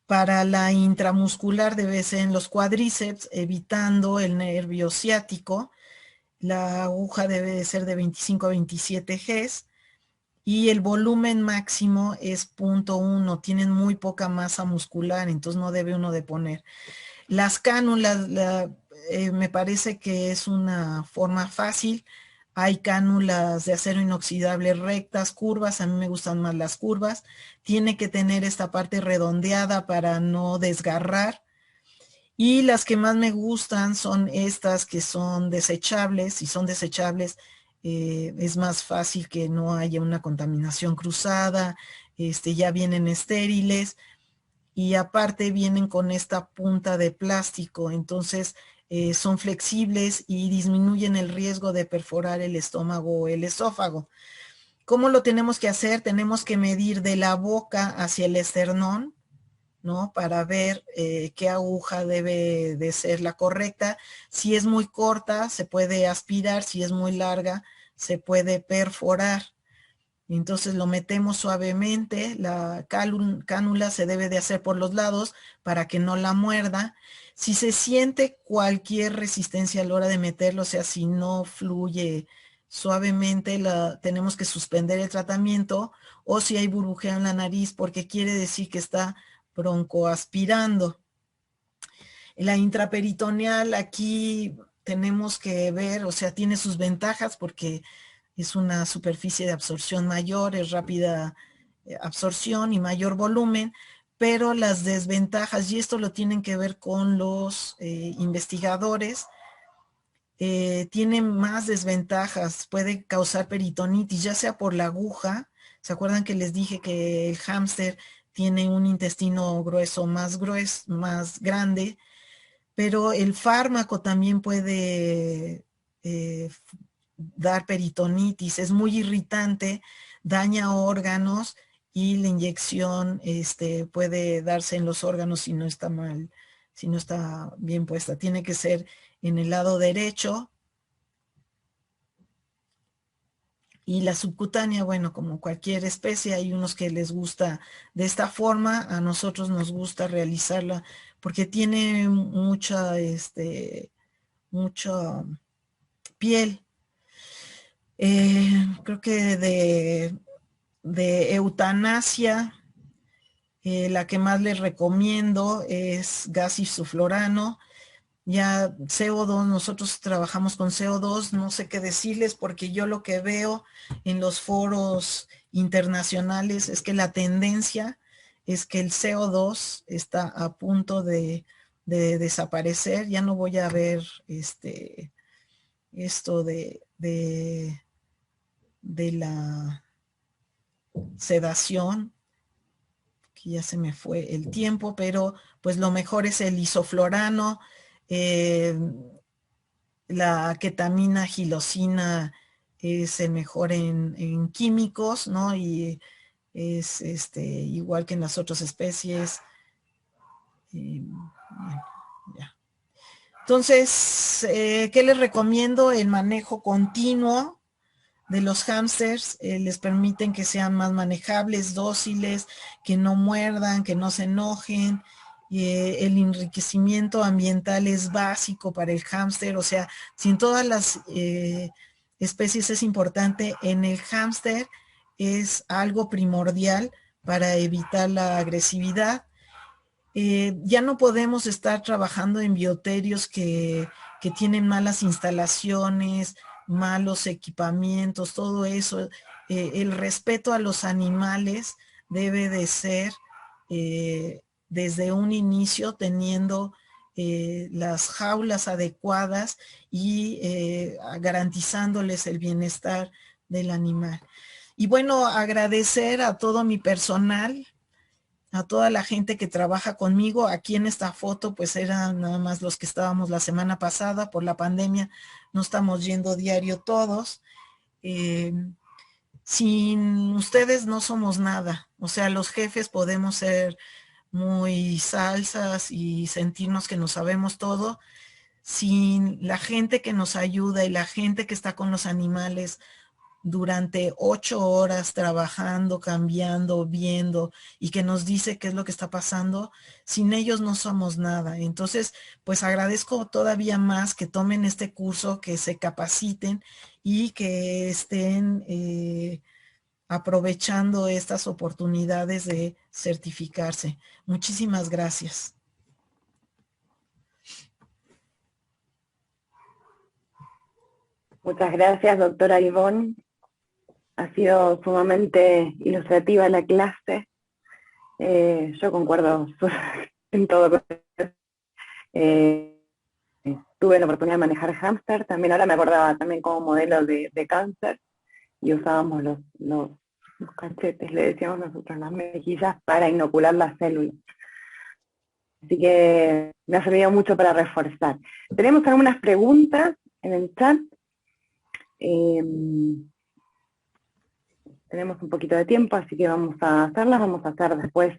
Para la intramuscular debe ser en los cuádriceps, evitando el nervio ciático. La aguja debe de ser de 25 a 27 Gs. Y el volumen máximo es 0.1. Tienen muy poca masa muscular, entonces no debe uno de poner. Las cánulas, me parece que es una forma fácil. Hay cánulas de acero inoxidable rectas, curvas. A mí me gustan más las curvas. Tiene que tener esta parte redondeada para no desgarrar. Y las que más me gustan son estas que son desechables. Si son desechables, es más fácil que no haya una contaminación cruzada, ya vienen estériles y aparte vienen con esta punta de plástico, entonces son flexibles y disminuyen el riesgo de perforar el estómago o el esófago. ¿Cómo lo tenemos que hacer? Tenemos que medir de la boca hacia el esternón, ¿no? Para ver qué aguja debe de ser la correcta. Si es muy corta, se puede aspirar; si es muy larga, se puede perforar. Entonces lo metemos suavemente, la cánula se debe de hacer por los lados para que no la muerda. Si se siente cualquier resistencia a la hora de meterlo, o sea, si no fluye suavemente, tenemos que suspender el tratamiento, o si hay burbujeo en la nariz, porque quiere decir que está broncoaspirando. La intraperitoneal aquí tenemos que ver, o sea, tiene sus ventajas porque es una superficie de absorción mayor, es rápida absorción y mayor volumen, pero las desventajas, y esto lo tienen que ver con los investigadores, tienen más desventajas, puede causar peritonitis, ya sea por la aguja. ¿Se acuerdan que les dije que el hámster tiene un intestino grueso, más grande? Pero el fármaco también puede dar peritonitis, es muy irritante, daña órganos y la inyección puede darse en los órganos si no está mal, si no está bien puesta. Tiene que ser en el lado derecho. Y la subcutánea, bueno, como cualquier especie, hay unos que les gusta de esta forma, a nosotros nos gusta realizarla porque tiene mucha piel. Creo que de eutanasia, la que más les recomiendo es gas isoflurano. Ya CO2, nosotros trabajamos con CO2, no sé qué decirles porque yo lo que veo en los foros internacionales es que la tendencia es que el CO2 está a punto de desaparecer. Ya no voy a ver esto de la sedación, que ya se me fue el tiempo, pero pues lo mejor es el isoflurano, la ketamina, gilosina es el mejor en químicos, ¿no? Y es igual que en las otras especies. Bueno, ya. Entonces, ¿qué les recomiendo? El manejo continuo de los hámsters, les permiten que sean más manejables, dóciles, que no muerdan, que no se enojen. El enriquecimiento ambiental es básico para el hámster, o sea, si en todas las especies es importante, en el hámster es algo primordial para evitar la agresividad. Ya no podemos estar trabajando en bioterios que tienen malas instalaciones, malos equipamientos, todo eso. El respeto a los animales debe de ser desde un inicio, teniendo las jaulas adecuadas y garantizándoles el bienestar del animal. Y bueno, agradecer a todo mi personal, a toda la gente que trabaja conmigo. Aquí en esta foto pues eran nada más los que estábamos la semana pasada. Por la pandemia no estamos yendo diario todos. Sin ustedes no somos nada. O sea, los jefes podemos ser muy salsas y sentirnos que no sabemos todo. Sin la gente que nos ayuda y la gente que está con los animales durante 8 horas trabajando, cambiando, viendo y que nos dice qué es lo que está pasando, sin ellos no somos nada. Entonces, pues agradezco todavía más que tomen este curso, que se capaciten y que estén aprovechando estas oportunidades de certificarse. Muchísimas gracias. Muchas gracias, doctora Ivonne. Ha sido sumamente ilustrativa la clase. Yo concuerdo en todo. tuve la oportunidad de manejar hámster, también ahora me acordaba también como modelo de cáncer, y usábamos los cachetes, le decíamos nosotros, las mejillas, para inocular las células. Así que me ha servido mucho para reforzar. Tenemos algunas preguntas en el chat. Tenemos un poquito de tiempo, así que vamos a hacerlas. Vamos a hacer después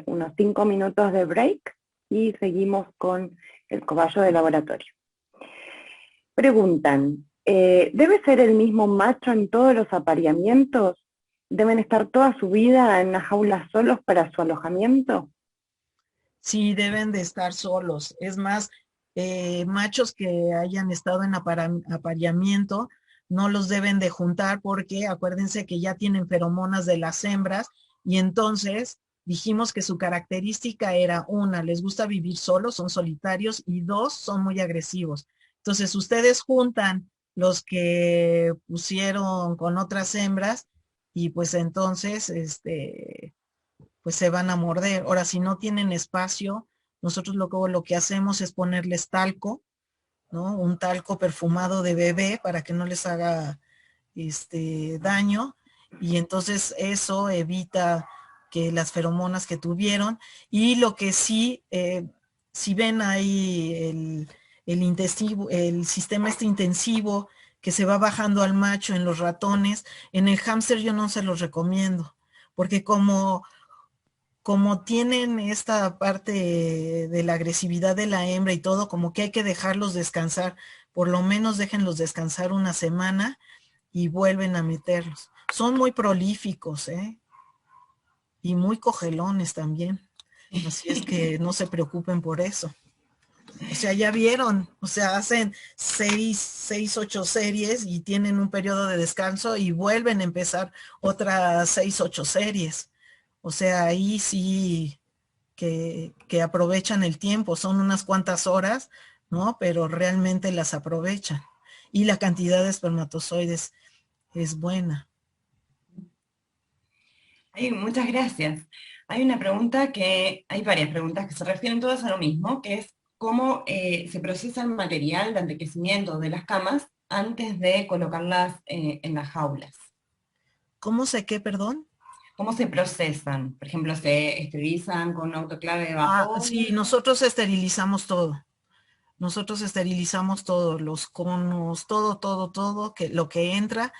unos 5 minutos de break y seguimos con el cobayo de laboratorio. Preguntan, ¿debe ser el mismo macho en todos los apareamientos? ¿Deben estar toda su vida en una jaula solos para su alojamiento? Sí, deben de estar solos. Es más, machos que hayan estado en apareamiento no los deben de juntar porque acuérdense que ya tienen feromonas de las hembras y entonces dijimos que su característica era una, les gusta vivir solos, son solitarios y dos, son muy agresivos. Entonces ustedes juntan los que pusieron con otras hembras y pues entonces, pues se van a morder. Ahora, si no tienen espacio, nosotros lo que hacemos es ponerles talco, ¿no? Un talco perfumado de bebé para que no les haga daño. Y entonces eso evita que las feromonas que tuvieron. Y lo que sí, si ven ahí el sistema intensivo que se va bajando al macho en los ratones, en el hámster yo no se los recomiendo, porque como tienen esta parte de la agresividad de la hembra y todo, como que hay que dejarlos descansar, por lo menos déjenlos descansar una semana y vuelven a meterlos. Son muy prolíficos, ¿eh? Y muy cogelones también. Así es que no se preocupen por eso. O sea, ya vieron, o sea, hacen 8 series y tienen un periodo de descanso y vuelven a empezar otras 6, 8 series. O sea, ahí sí que aprovechan el tiempo, son unas cuantas horas, ¿no? Pero realmente las aprovechan. Y la cantidad de espermatozoides es buena. Muchas gracias. Hay varias preguntas que se refieren todas a lo mismo, que es cómo se procesa el material de enriquecimiento de las camas antes de colocarlas en las jaulas. ¿Cómo sé qué, perdón? ¿Cómo se procesan? Por ejemplo, ¿se esterilizan con un autoclave de vapor? Sí, nosotros esterilizamos todo. Nosotros esterilizamos todo, los conos, todo, que lo que entra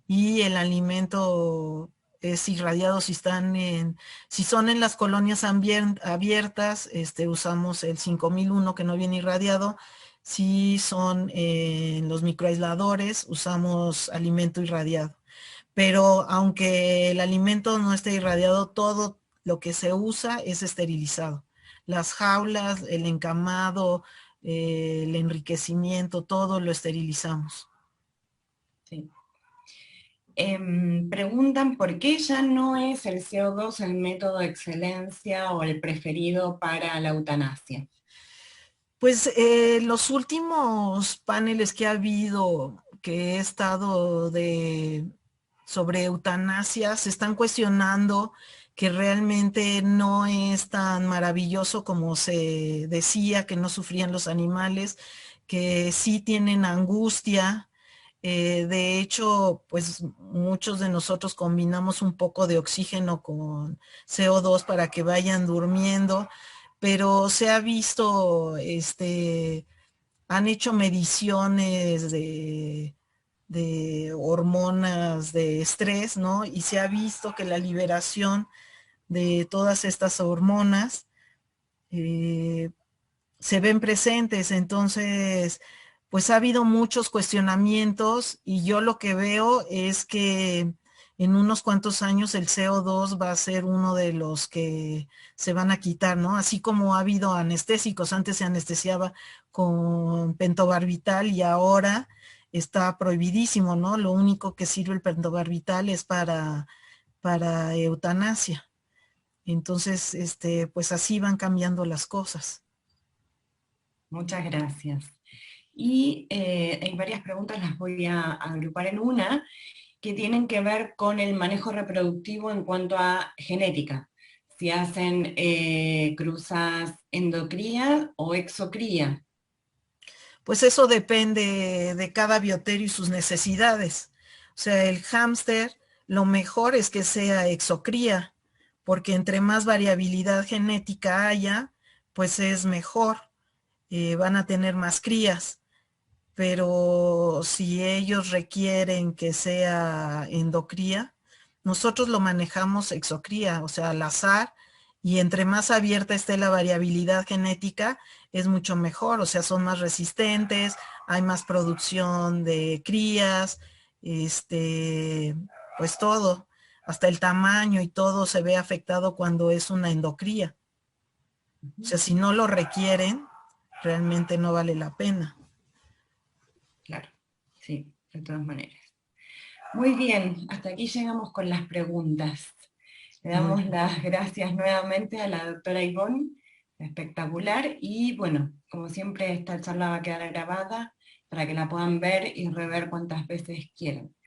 y el alimento es irradiado si son en las colonias abiertas, usamos el 5001 que no viene irradiado. Si son en los microaisladores, usamos alimento irradiado. Pero aunque el alimento no esté irradiado, todo lo que se usa es esterilizado. Las jaulas, el encamado, el enriquecimiento, todo lo esterilizamos. Sí. Preguntan por qué ya no es el CO2 el método de excelencia o el preferido para la eutanasia. Pues los últimos paneles que ha habido, que he estado sobre eutanasia, se están cuestionando que realmente no es tan maravilloso como se decía, que no sufrían los animales, que sí tienen angustia. De hecho, pues muchos de nosotros combinamos un poco de oxígeno con CO2 para que vayan durmiendo, pero se ha visto, han hecho mediciones de hormonas de estrés, ¿no? Y se ha visto que la liberación de todas estas hormonas se ven presentes. Entonces, pues ha habido muchos cuestionamientos y yo lo que veo es que en unos cuantos años el CO2 va a ser uno de los que se van a quitar, ¿no? Así como ha habido anestésicos, antes se anestesiaba con pentobarbital y ahora está prohibidísimo, ¿no? Lo único que sirve el pentobarbital es para eutanasia. Entonces, pues así van cambiando las cosas. Muchas gracias. Y hay varias preguntas, las voy a agrupar en una, que tienen que ver con el manejo reproductivo en cuanto a genética. Si hacen cruzas endocría o exocría. pues eso depende de cada bioterio y sus necesidades. O sea, el hámster, lo mejor es que sea exocría, porque entre más variabilidad genética haya, pues es mejor, van a tener más crías. Pero si ellos requieren que sea endocría, nosotros lo manejamos exocría, o sea, al azar, y entre más abierta esté la variabilidad genética, es mucho mejor, o sea, son más resistentes, hay más producción de crías, pues todo, hasta el tamaño y todo se ve afectado cuando es una endocría. O sea, si no lo requieren, realmente no vale la pena. Claro, sí, de todas maneras. Muy bien, hasta aquí llegamos con las preguntas. Le damos las gracias nuevamente a la doctora Ivonne, espectacular, y bueno, como siempre esta charla va a quedar grabada para que la puedan ver y rever cuantas veces quieran.